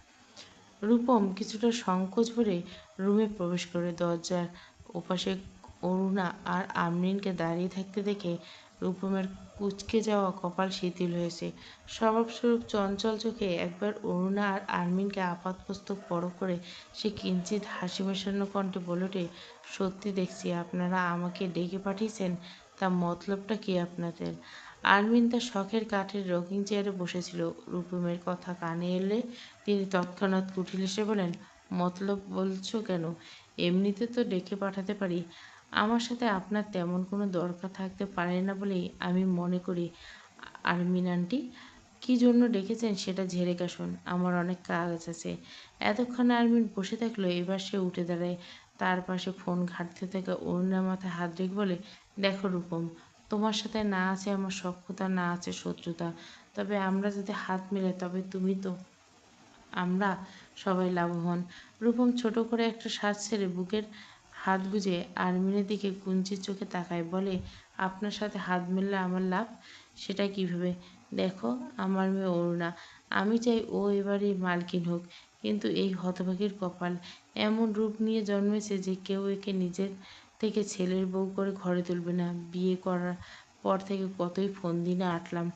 রূপম কিছুটা সংকোচ ভরে রুমে প্রবেশ করে। দরজার ওপাশে অরুণা আর আমরিনকে দাঁড়িয়ে থাকতে দেখে রূপমের কুঁচকে যাওয়া কপাল শিথিল হয়েছে। স্বভাবস্বরূপ চঞ্চল চোখে একবার অরুণা আর আরমিনকে আপাতমস্তক পরখ করে সে কিঞ্চিৎ হাসি মেশানো কণ্ঠে বলে ওঠে, সত্যি দেখছি আপনারা আমাকে ডেকে পাঠিয়েছেন, তা মতলবটা কি আপনাদের? আরমিন তার শখের কাঠের রকিং চেয়ারে বসেছিল। রূপমের কথা কানে এলে তিনি তৎক্ষণাৎ কুটিল এসে বলেন, মতলব বলছো কেন? এমনিতে তো ডেকে পাঠাতে পারি। আমার সাথে আপনার তেমন কোনো দরকার থাকতে পারে না বলেই আমি মনে করি। আরমিন আন্টি, কী জন্য ডেকেছেন সেটা ঝেড়ে কাশুন, আমার অনেক কাজ আছে। এতক্ষণে আরমিন বসে থাকলো, এবার সে উঠে দাঁড়ায়। তার পাশে ফোন ঘাঁটতে থাকা অরুণার মাথায় হাত রেখে বলে, দেখো রূপম, তোমার সাথে না আছে আমার সখ্যতা, না আছে শত্রুতা, তবে আমরা যদি হাত মেলাই তবে তুমি তো আমরা সবাই লাভবান। রূপম ছোট করে একটা শ্বাস ছেড়ে বুকের হাত গুজে আরমিনের দিকে কুঞ্চিত চোখে তাকায়, বলে, আপনার সাথে হাত মিললে আমার লাভ? সেটা কিভাবে? দেখো, আমার মেয়ে অরুণা, আমি চাই ও এবারই মালকিন হোক, কিন্তু এই হতভাগীর কপাল এমন রূপ নিয়ে জন্মেছে যে কেউ একে নিজের থেকে ছেলের বউ করে ঘরে তুলবে না। বিয়ে করার পর থেকে কতই ফোন দিনে আটলাম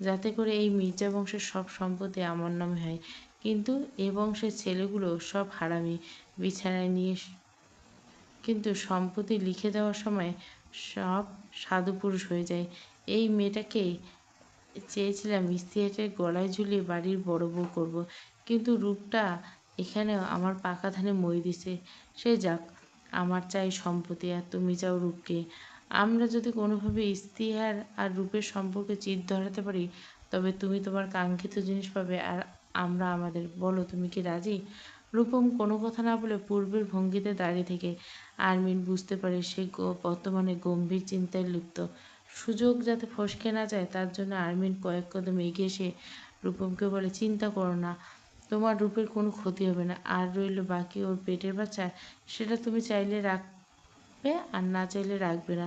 যাতে করে এই মির্জা বংশের সব সম্পত্তি আমার নামে হয়, কিন্তু এ বংশের ছেলেগুলো সব হারামি, বিছানায় নিয়ে কিন্তু সম্পত্তি লিখে দেওয়ার সময় সব সাধুপুরুষ হয়ে যায়। এই মেয়েটাকেই চেয়েছিলাম ইশতিয়াকের গলায় ঝুলিয়ে বাড়ির বড় বউ করব, কিন্তু রূপটা এখানেও আমার পাকা ধানে মই দিছে। সে যাক, আমার চাই সম্পত্তি আর তুমি চাও রূপকে। আমরা যদি কোনোভাবে ইশতিয়ার আর রূপের সম্পর্কে চির ধরাতে পারি তবে তুমি তোমার কাঙ্ক্ষিত জিনিস পাবে আর আমরা আমাদের। বলো, তুমি কি রাজি? রূপম কোনো কথা না বলে পূর্বের ভঙ্গিতে দাঁড়িয়ে থেকে আরমিন বুঝতে পারে সে বর্তমানে গম্ভীর চিন্তায় লিপ্ত। সুযোগ যাতে ফসকে না যায় তার জন্য আরমিন কয়েক কদম এগিয়ে এসে রূপমকে বলে, চিন্তা করো না, তোমার রূপের কোনো ক্ষতি হবে না। আর রইল বাকি ওর পেটের বাচ্চা, সেটা তুমি চাইলে রাখবে আর না চাইলে রাখবে না।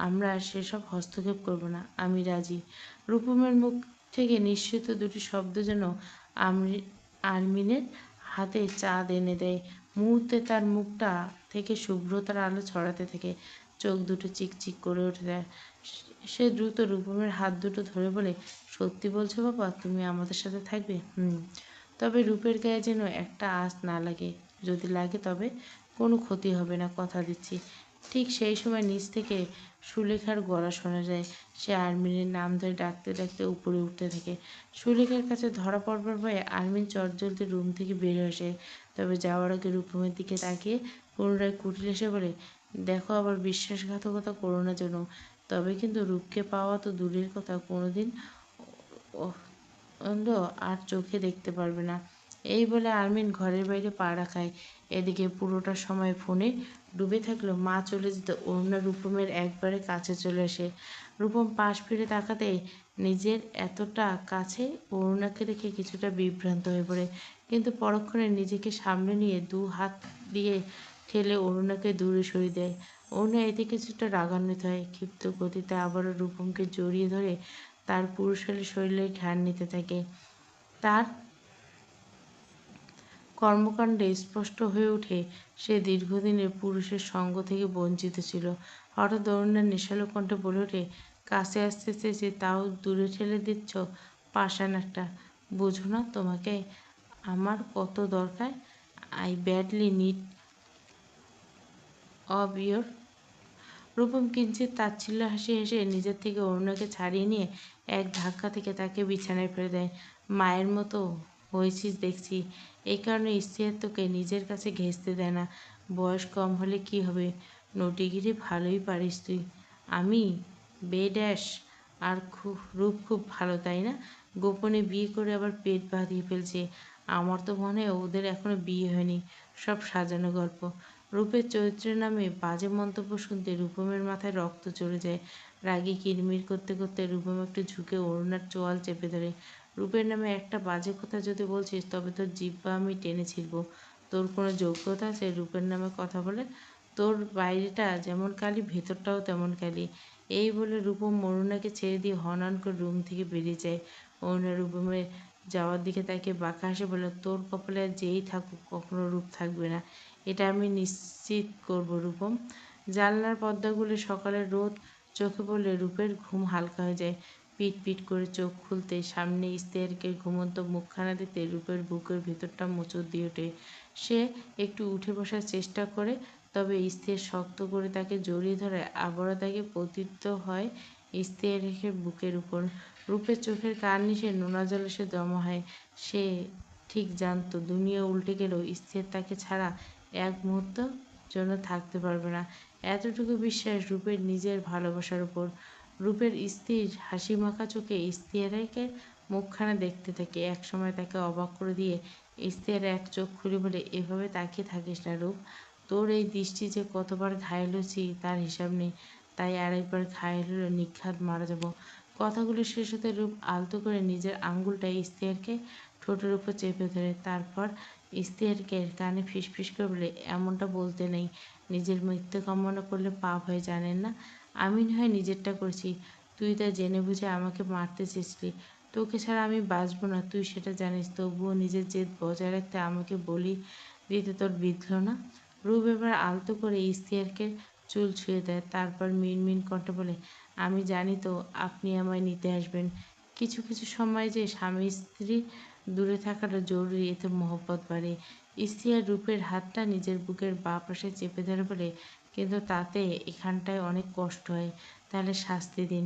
আমরা সেসব হস্তক্ষেপ করব না। আমি রাজি। রূপমের মুখ থেকে নিঃসৃত দুটি শব্দ যেন আরমিনের হাতে চাঁদ এনে দেয়। মুহূর্তে তার মুখটা থেকে শুভ্রতার আলো ছড়াতে থাকে, চোখ দুটো চিকচিক করে ওঠে। সে দ্রুত রূপমের হাত দুটো ধরে বলে, সত্যি বলছো বাবা, তুমি আমাদের সাথে থাকবে? হুম। তবে রূপের গায়ে যেন একটা আঁচ না লাগে। যদি লাগে তবে কোনো ক্ষতি হবে না, কথা দিচ্ছি। ঠিক সেই সময় নিচ থেকে সুলেখার গলা শোনা যায়। সে আরমিনের নাম ধরে ডাকতে ডাকতে উপরে উঠতে থাকে। সুলেখার কাছে ধরা পড়বার ভয়ে আরমিন চটজলদি রুম থেকে বের হয়ে আসে। তবে যাওয়ার আগে রূপমের দিকে তাকিয়ে পুনরায় কুটিল এসে বলে, দেখো, আবার বিশ্বাসঘাতকতা করো না যেন। তবে কিন্তু রূপকে পাওয়া তো দূরের কথা, কোনোদিন আর চোখে দেখতে পারবে না। এই বলে আরমিন ঘরের বাইরে পা রাখায়। এদিকে পুরোটা সময় ফোনে ডুবে থাকলেও মা চলে যেতে অরুণা রূপমের একবারে কাছে চলে আসে। রূপম পাশ ফিরে তাকাতেই নিজের এতটা কাছে অরুণাকে দেখে কিছুটা বিভ্রান্ত হয়ে পড়ে, কিন্তু পরক্ষণে নিজেকে সামলে নিয়ে দু হাত দিয়ে ঠেলে অরুণাকে দূরে সরিয়ে দেয়। অরুণা এতে কিছুটা রাগান্বিত হয়। ক্ষিপ্ত গতিতে আবারও রূপমকে জড়িয়ে ধরে তার পুরুষালী শরীরে ঘ্রাণ নিতে থাকে। তার কর্মকাণ্ডে স্পষ্ট হয়ে ওঠে সে দীর্ঘদিনের পুরুষের সঙ্গ থেকে বঞ্চিত ছিল। হঠাৎ অরুণার নেশালো কণ্ঠে বলে ওঠে, কাছে আসতে চেয়েছি তাও দূরে ঠেলে দিচ্ছ, পাষাণ একটা। বুঝো না তোমাকে আমার কত দরকার? I badly need of your. Rupam কিঞ্চিৎ তাচ্ছিল্য হাসি হেসে নিজের থেকে অরুণাকে ছাড়িয়ে নিয়ে এক ধাক্কা থেকে তাকে বিছানায় ফেলে দেয়। মায়ের মতো হয়েছিস দেখছি, এই কারণে স্ত্রী তোকে নিজের কাছে ঘেঁষতে দেয় না। বয়স কম হলে কি হবে, নটিগিরি ভালোই পারিস তুই। আমি বেড্যাস আর রূপ খুব ভালো, তাই না? গোপনে বিয়ে করে আবার পেট বাঁধিয়ে ফেলছে। আমার তো মনে হয় ওদের এখনো বিয়ে হয়নি, সব সাজানো গল্প। রূপের চরিত্রের নামে বাজে মন্তব্য শুনতে রূপমের মাথায় রক্ত চড়ে যায়। রাগে কিরমির করতে করতে রূপম একটু ঝুঁকে অরুণার চোয়াল চেপে ধরে। রূপের নামে একটা বাজে কথা যদি বলছিস তবে তোর জিহ্বা আমি টেনে ছিঁড়ব। তোর কোনো যোগ্যতা আছে রূপের নামে কথা বলে? তোর বাইরেটা যেমন কালি, ভেতরটাও তেমন কালি। এই বলে রূপম অরুণাকে ছেড়ে দিয়ে হনহন করে রুম থেকে বেরিয়ে যায়। অরুণা রূপমের যাওয়ার দিকে তাকে বাঁকা হাসে বলে, তোর কপালে আর যেই থাকুক কখনো রূপ থাকবে না, এটা আমি নিশ্চিত করব রূপম। জানলার পর্দাগুলো সকালের রোদ চোখে পড়লে রূপের ঘুম হালকা হয়ে যায়। পিট পিট করে চোখ খুলতে সামনে ইশতেহারকে ঘুমন্ত মুখখানা দেখতে রূপের বুকের ভেতরটা মোচড় দিয়ে ওঠে। সে একটু উঠে বসার চেষ্টা করে, তবে ইশতেহার শক্ত করে তাকে জড়িয়ে ধরে আবারও তাকে পতিত হয় ইশতেহারের বুকের উপর। রূপের চোখের কার্নিশে নোনা জলে জমা হয়। সে ঠিক জানত দুনিয়া উল্টে গেলেও ইশতেহার তাকে ছাড়া এক মুহূর্ত জন্য থাকতে পারবে না। এতটুকু বিশ্বাস রূপের নিজের ভালোবাসার উপর। রূপের স্থির হাসিমাখা চোখে ইশতেহারের মুখখানা দেখতে থাকে। একসময় তাকে অবাক করে দিয়ে ইশতেহার এক চোখ খুলে বলে, এভাবে তাকিয়ে থাকিস না রূপ। তোর এই দৃষ্টি যে কতবার ঘায়েল হয়েছি তার হিসাব নেই। তাই আরেকবার ঘায়েল হলে নিঘাত মারা যাব। কথাগুলো শেষ হতে রূপ আলতো করে নিজের আঙুলটা ইশতেহারকে ঠোঁটের উপর চেপে ধরে। তারপর ইশতেহারকে কানে ফিসফিস করে বলে, এমনটা বলতে নেই। নিজের মৃত্যু কামনা করলে পাপ হয় জানেন না? আমি না হয় নিজেরটা করেছি, তুই তা জেনে বুঝে আমাকে মারতে চেয়েছিলি। তোকে ছাড়া আমি বাঁচব না তুই সেটা জানিস, তবুও নিজের জেদ বজায় রাখতে আমাকে বলি দিতে তোর বিঁধল না? রূপ এবার আলতো করে ইশতেহারকে চুল ছুঁয়ে দেয়। তারপর মিনমিন কণ্ঠে বলে, আমি জানি তো আপনি আমায় নিতে আসবেন। কিছু কিছু সময় যে স্বামী স্ত্রী দূরে থাকাটা জরুরি, এতে মহব্বত বাড়ে। ইশতেহার রূপের হাতটা নিজের বুকের বাঁ পাশে চেপে ধরে বলে, কিন্তু তাতে এখানটায় অনেক কষ্ট হয়। তাহলে শাস্তি দিন।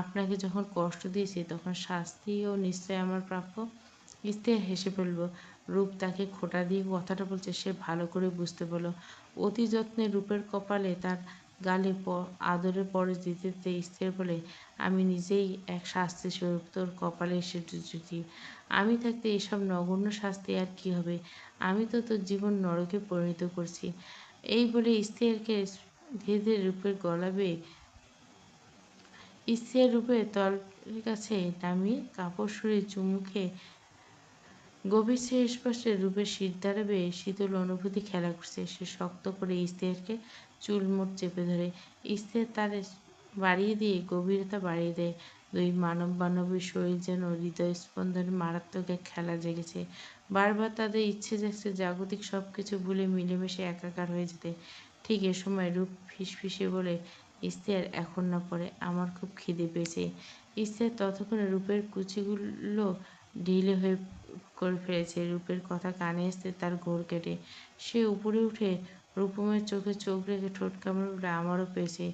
আপনাকে যখন কষ্ট দিয়েছি তখন শাস্তিও নিশ্চয়ই আমার প্রাপ্য। ইশতেহার হেসে ফেলল। রূপ তাকে খোঁটা দিয়ে কথাটা বলছে সে ভালো করে বুঝতে পারল। অতি যত্নে রূপের কপালে তার গালে আদরের পরশ দিতে দিতে ইশতেহার বলে, আমি নিজেই এক শাস্তি স্বরূপ তোর কপালে এসে জুটি। আমি থাকতে এসব নগণ্য শাস্তি আর কি হবে? আমি তো তোর জীবন নরকে পরিণত করছি। এই বলে ইশতেহারকে ধীরে ধীরে রূপের গলা বেয়ে ইশতেহার রূপের তলের কাছে নামিয়ে কাপড় সরিয়ে চুমু খেয়ে গভীর স্পর্শে রূপের শিরদাঁড়া বেয়ে শীতল অনুভূতি খেলা করছে। সে শক্ত করে ইশতেহারকে চুলমুট চেপে ধরে। ইশতেহার তার বাড়িয়ে দিয়ে গভীরতা বাড়িয়ে দেয়। দুই মানববান্ধবীর শরীর যেন হৃদয়স্পন্দনে মারাত্মক এক খেলা জেগেছে। বারবার তাদের ইচ্ছে জাগছে জাগতিক সব কিছু ভুলে মিলেমিশে একাকার হয়ে যেতে। ঠিক এ সময় রূপ ফিসফিসিয়ে বলে, ইশতেহার এখন না পরে, আমার খুব খিদে পেয়েছে। ইশতেহার ততক্ষণে রূপের কুচিগুলো ঢিলে হয়ে করে ফেলেছে। রূপের কথা কানে আসতে তার ঘোর কেটে। সে উপরে উঠে রূপমের চোখে চোখ রেখে ঠোঁট কামড়ে বলে, আমারও পেয়েছে,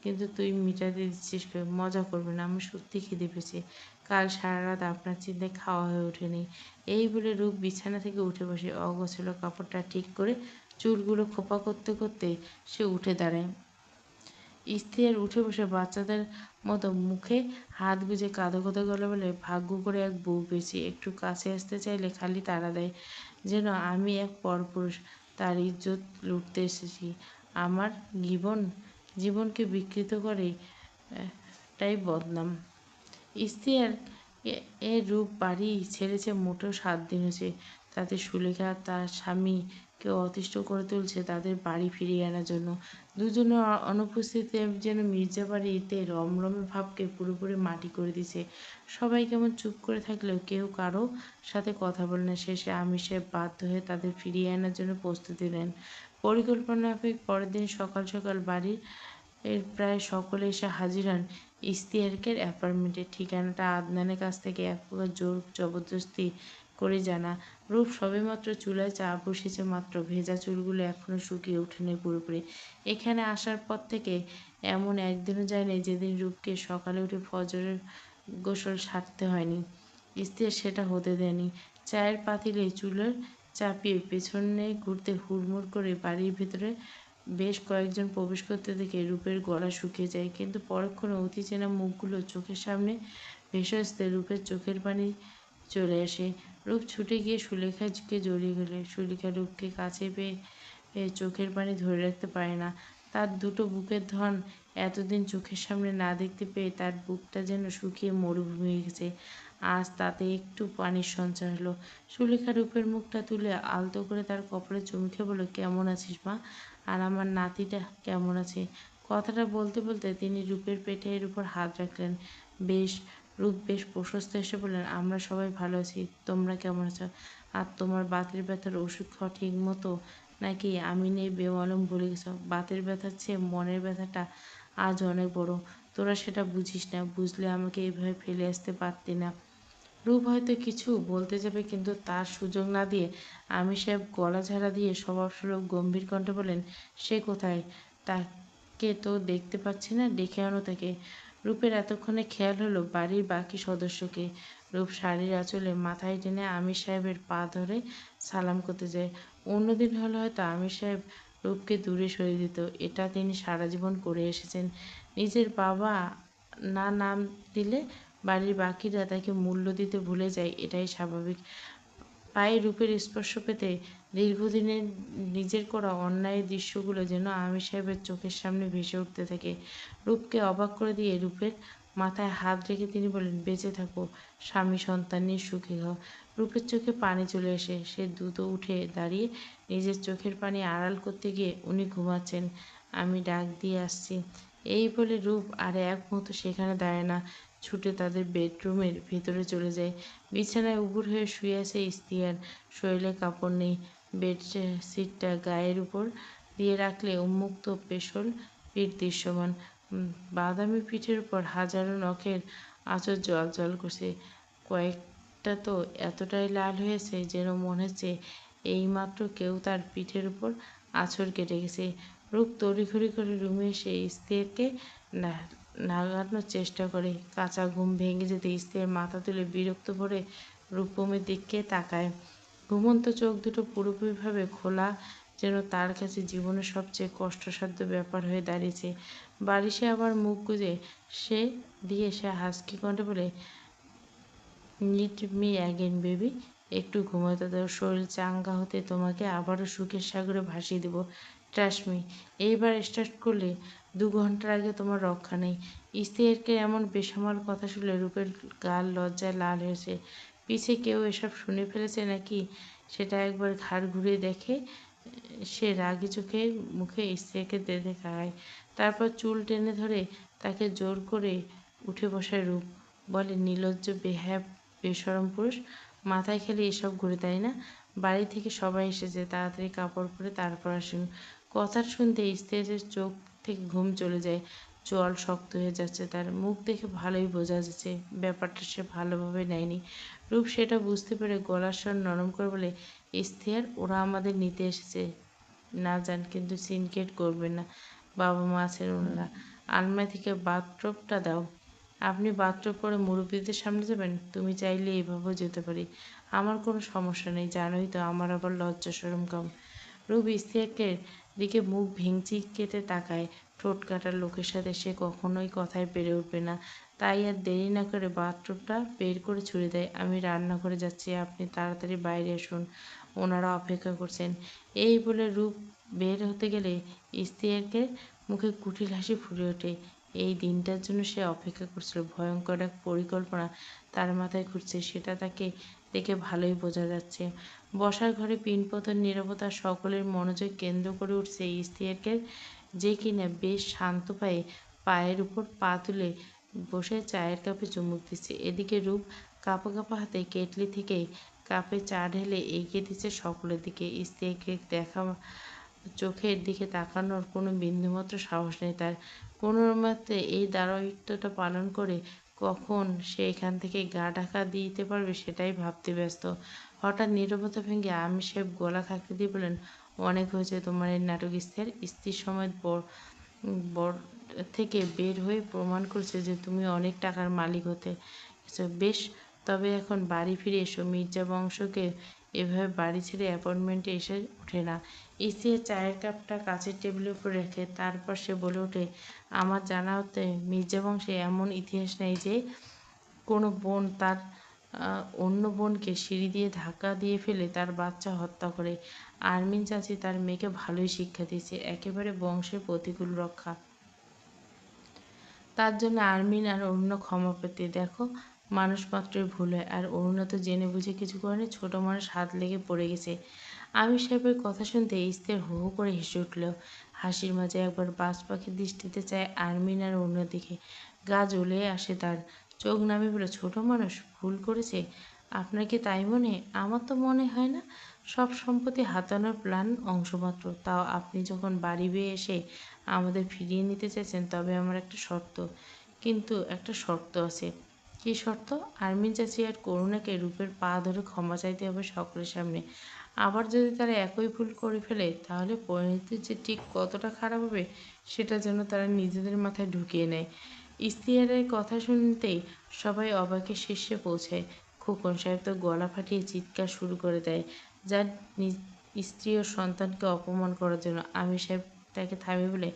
কিন্তু তুই মিটাতে দিচ্ছিস কেন? মজা করবে না, আমার সত্যি খিদে পেয়েছে। কাল সারা রাত আপনার চিন্তায় খাওয়া হয়ে ওঠেনি। এই বলে রূপ বিছানা থেকে উঠে বসে অগোছালো কাপড়টা ঠিক করে চুলগুলো খোপা করতে করতে সে উঠে দাঁড়ায়। ইশতেহার উঠে বসে বাচ্চাদের মতো মুখে হাত গুজে কাঁদো কাঁদো গলায় বলে, ভাগ্য করে এক বউ পেয়েছি। একটু কাছে আসতে চাইলে খালি তাড়া দেয়, যেন আমি এক পরপুরুষ, তার ইজ্জত লুটতে এসেছি। আমার জীবনকে বিকৃত করে তাই বদনাম। ইশতেহার এর রূপ বাড়ি ছেড়েছে মোটেও 7 দিন হয়েছে। তাতে সুলেখা তার স্বামীকে অতিষ্ঠ করে তুলছে তাদের বাড়ি ফিরিয়ে আনার জন্য। দুজনের অনুপস্থিতিতে যেন মির্জা বাড়িতে রমরমে ভাবকে পুরোপুরি মাটি করে দিছে। সবাই কেমন চুপ করে থাকলেও কেউ কারো সাথে কথা বলে না। শেষে আমির সাহেব বাধ্য হয়ে তাদের ফিরিয়ে আনার জন্য প্রস্তুতি নেন। পরিকল্পনা মাফিক পরের দিন সকাল সকাল বাড়ির প্রায় সকলে এসে হাজির হন ইশতেহারের অ্যাপার্টমেন্টে। ঠিকানাটা আদনানের কাছ থেকে এক প্রকার জোর জবরদস্তি করে জানা। রূপ সবেমাত্র চুলায় চা বসিয়েছে মাত্র, ভেজা চুলগুলো এখনো শুকিয়ে ওঠেনি পুরোপুরি। এখানে আসার পর থেকে এমন একদিনও যায়নি যেদিন রূপকে সকালে উঠে ফজরের গোসল সারতে হয়নি। ইশতেহার সেটা হতে দেয়নি। চায়ের পাতিলে চুলার চাপিয়ে পেছনে ঘুরতে হুড়মুড় করে বাড়ির ভেতরে বেশ কয়েকজন প্রবেশ করতে দেখে রূপের গলা শুকিয়ে যায়। কিন্তু পরক্ষণে অতি চেনা মুখগুলো চোখের সামনে ভেসে আসতে রূপের চোখের পানি চলে আসে। রূপ ছুটে গিয়ে সুলেখাকে জড়িয়ে গেল। সুলেখা রূপকে কাছে পেয়ে চোখের পানি ধরে রাখতে পারে না। তার দুটো বুকের ধন এতদিন চোখের সামনে না দেখতে পেয়ে তার বুকটা যেন শুকিয়ে মরুভূমি হয়ে গেছে। আজ তাতে একটু পানির সঞ্চার হলো। সুলেখা রূপের মুখটা তুলে আলতো করে তার কপালে চুমু খেয়ে বলল, কেমন আছিস মা? আর আমার নাতিটা কেমন আছে? কথাটা বলতে বলতে তিনি রূপের পেটের উপর হাত রাখলেন। বেশ রূপ বেশ প্রশস্ত এসে বললেন, আমরা সবাই ভালো আছি। তোমরা কেমন আছো? আর তোমার বাতের ব্যথার ওষুধ খাওয়া ঠিক মতো নাকি আমি নেই বেমালুম ভুলে গেছো? বাতের ব্যথার চেয়ে মনের ব্যথাটা আজ অনেক বড়। তোরা সেটা বুঝিস না। বুঝলে আমাকে এইভাবে ফেলে আসতে পারতি না। রূপ হয়তো কিছু বলতে যাবে, কিন্তু তার সুযোগ না দিয়ে আমির সাহেব গলা ঝাড়া দিয়ে স্বভাবসুলভ গম্ভীর কণ্ঠে বললেন, সে কোথায়? তাকে তো দেখতে পাচ্ছি না, ডেকে আনো তাকে। রূপের এতক্ষণে খেয়াল হলো বাড়ির বাকি সদস্যকে। রূপ শাড়ির আঁচলে মাথায় টেনে আমির সাহেবের পা ধরে সালাম করতে যায়। অন্যদিন হলে হয়তো আমির সাহেব রূপকে দূরে সরিয়ে দিত। এটা তিনি সারা জীবন করে এসেছেন। নিজের বাবা না নাম দিলে বাড়ির বাকিরা তাকে মূল্য দিতে ভুলে যায়, এটাই স্বাভাবিক। পায়ে রূপের স্পর্শ পেতে দীর্ঘদিনের নিজের করা অন্যায়ের দৃশ্যগুলো যেন আমির সাহেবের চোখের সামনে ভেসে উঠতে থাকে। রূপকে অবাক করে দিয়ে রূপের মাথায় হাত রেখে তিনি বললেন, বেঁচে থাকো, স্বামী সন্তান নিয়ে সুখী হও। রূপের চোখে পানি চলে আসে। সে দ্রুত উঠে দাঁড়িয়ে নিজের চোখের পানি আড়াল করতে গিয়ে, উনি ঘুমাচ্ছেন, আমি ডাক দিয়ে আসছি। এই বলে রূপ আর এক মুহূর্ত সেখানে দাঁড়ায় না, ছুটে তাদের বেডরুমের ভেতরে চলে যায়। বিছানায় উপুড় হয়ে শুয়ে আছে ইশতিয়ার। শরীরে কাপড় নেই। বেডশিটটা গায়ের উপর দিয়ে রাখলে উন্মুক্ত পেশল পিঠ দৃশ্যমান। বাদামি পিঠের উপর হাজারো নখের আঁচড় জ্বল করছে। কয়েকটা তো এতটাই লাল হয়েছে যেন মনে হচ্ছে এইমাত্র কেউ তার পিঠের উপর আঁচড় কেটে গেছে। রূপ তড়িঘড়ি করে রুমে এসে স্ত্রীকে নাগানোর চেষ্টা করে। কাঁচা ঘুম ভেঙে যেতে স্ত্রীর মাথা তুলে বিরক্ত ভরে রূপমের দিকে তাকায়। ঘুমন্ত চোখ দুটো পুরোপুরিভাবে খোলা, যেন তার কাছে জীবনের সবচেয়ে কষ্টসাধ্য ব্যাপার হয়ে দাঁড়িয়েছে। বালিশে আবার মুখ গুজে সে হাসকি কণ্ঠে বলে, নিড মি অ্যাগেন বেবি। একটু ঘুমাতে দাও, শরীর চাঙ্গা হতে তোমাকে আবারও সুখের সাগরে ভাসিয়ে দেবো। Trust me. এইবার স্টার্ট করলে 2 ঘন্টার আগে তোমার রক্ষা নেই। স্ত্রীকে এমন বেসামাল কথা শুনলে রূপের গাল লজ্জায় লাল হয়েছে। পিছে কেউ এসব শুনে ফেলেছে নাকি সেটা একবার ঘাড় ঘুরিয়ে দেখে। সে রাগী চোখে মুখে স্ত্রীকে দেখায়। তারপর চুল টেনে ধরে তাকে জোর করে উঠে বসায় রূপ। বলে, নির্লজ্জ বেহায়া বেশরম পুরুষ, মাথায় খেলে এসব ঘুরে, তাই না? বাড়ি থেকে সবাই এসেছে, তাড়াতাড়ি কাপড় পরে তারপর আসুন। কথা শুনতে স্ত্রীর চোখ থেকে ঘুম চলে যায়। জল শক্ত হয়ে যাচ্ছে তার। মুখ দেখে ভালোই বোঝা যাচ্ছে ব্যাপারটা সে ভালোভাবে নেয়নি। রূপ সেটা বুঝতে পেরে গলার স্বর নরম করে বলে, ইশতিয়ার, ওরা আমাদের নিতে এসেছে না যান, কিন্তু সিনক্রেট করবেন না। বাবা মা আছেন ওনারা। আলমারি থেকে বাথটবটা দাও। আপনি বাথটব পরে মুরব্বীদের সামনে যাবেন? তুমি চাইলে এভাবেও যেতে পারি, আমার কোনো সমস্যা নেই। জানোই তো আমার আবার লজ্জা শরম কম। রূপ ইশতিয়াকের দিকে মুখ ভেঙচি কেটে তাকায়। ঠোঁট কাটার লোকের সাথে সে কখনোই কথায় পেরে উঠবে না। তাই আর দেরি না করে বাথটবটা বের করে ছুড়ে দেয়। আমি রান্নাঘরে যাচ্ছি, আপনি তাড়াতাড়ি বাইরে আসুন, ওনারা অপেক্ষা করছেন। এই বলে রূপ বের হতে গেলে ইশতিয়াকের মুখে কুটিল হাসি ফুটে ওঠে। এই দিনটার জন্য সে অপেক্ষা করছিল। ভয়ঙ্কর এক পরিকল্পনা তার মাথায় ঘুরছে, সেটা তাকে দেখে ভালোই বোঝা যাচ্ছে। বসার ঘরে পিনপতন নীরবতা সকলের মনোযোগ কেন্দ্র করে উঠছে ইশতিয়াকের, যে কিনা বেশ শান্ত পায়ে পায়ের উপর পা তুলে বসে চায়ের কাপে চুমুক দিচ্ছে। এদিকে রূপ কাঁপা কাঁপা হাতে কেটলি থেকে কাপে চা ঢেলে এগিয়ে দিচ্ছে সকলের দিকে। স্ত্রীকে দেখা চোখের দিকে তাকানোর কোনো বিন্দুমাত্র সাহস নেই তার। কোনোমতে এই দায়িত্বটা পালন করে কখন সে এখান থেকে গা ঢাকা দিতে পারবে সেটাই ভাবতে ব্যস্ত। হঠাৎ নীরবতা ভেঙে আমির সাহেব গলা খাঁকড়ে দিয়ে বললেন, অনেক হয়েছে তোমার এই নাটক ইশতিয়ার। স্ত্রীর সময় বর থেকে বের হয়ে প্রমাণ করেছে যে তুমি অনেক টাকার মালিক হতে বেশ, তবে এখন বাড়ি ফিরে এসো। মির্জা বংশকে এভাবে বাড়ি ছেড়ে অ্যাপার্টমেন্টে এসে ওঠে না। ইসিয়ে চায়ের কাপটা কাচের টেবিলের উপর রেখে তারপর সে বলে ওঠে, আমার জানা হতে মির্জা বংশে এমন ইতিহাস নেই যে কোনো বোন তার অন্য বোনকে সিঁড়ি দিয়ে ধাক্কা দিয়ে ফেলে তার বাচ্চা হত্যা করে। আরমিন চাচি তার মেয়েকে ভালোই শিক্ষা দিয়েছে, একেবারে বংশের প্রতিকূল রক্ষা। তার জন্য আরমিন আর অন্য ক্ষমা পেতে। দেখো, মানুষ মাত্রই ভুল হয়, আর অরুণা তো জেনে বুঝে কিছু করেনি, ছোট মানুষ হাত লেগে পড়ে গেছে। আমির সাহেবের কথা শুনতে স্থির হো হো করে হেসে উঠল। হাসির মাঝে একবার বাজ পাখির দৃষ্টিতে চায় আরমিন আর অরুণার দিকে। গা জ্বলে আসে তার। চোখ নামিয়ে বলে, ছোট মানুষ ভুল করেছে? আপনার কি তাই মনে? আমার তো মনে হয় না। সব সম্পত্তি হাতানোর প্ল্যান অংশমাত্র। তাও আপনি যখন বাড়ি বেয়ে এসে আমাদের ফিরিয়ে নিতে চাইছেন, তবে আমার একটা শর্ত। কিন্তু একটা শর্ত আছে। কী শর্ত? আরমিন চাচি আর করুণাকে রূপের পা ধরে ক্ষমা চাইতে হবে সকলের সামনে। আবার যদি তারা একই ভুল করে ফেলে, তাহলে পরিণতি যে ঠিক কতটা খারাপ হবে সেটা যেন তারা নিজেদের মাথায় ঢুকিয়ে নেয়। ইশতিয়ারের কথা শুনতেই সবাই অবাকের শীর্ষে পৌঁছায়। খোকন সাহেব তো গলা ফাটিয়ে চিৎকার শুরু করে দেয়, যার স্ত্রী ও সন্তানকে অপমান করার জন্য। আমির সাহেব তাকে থামিয়ে বলে,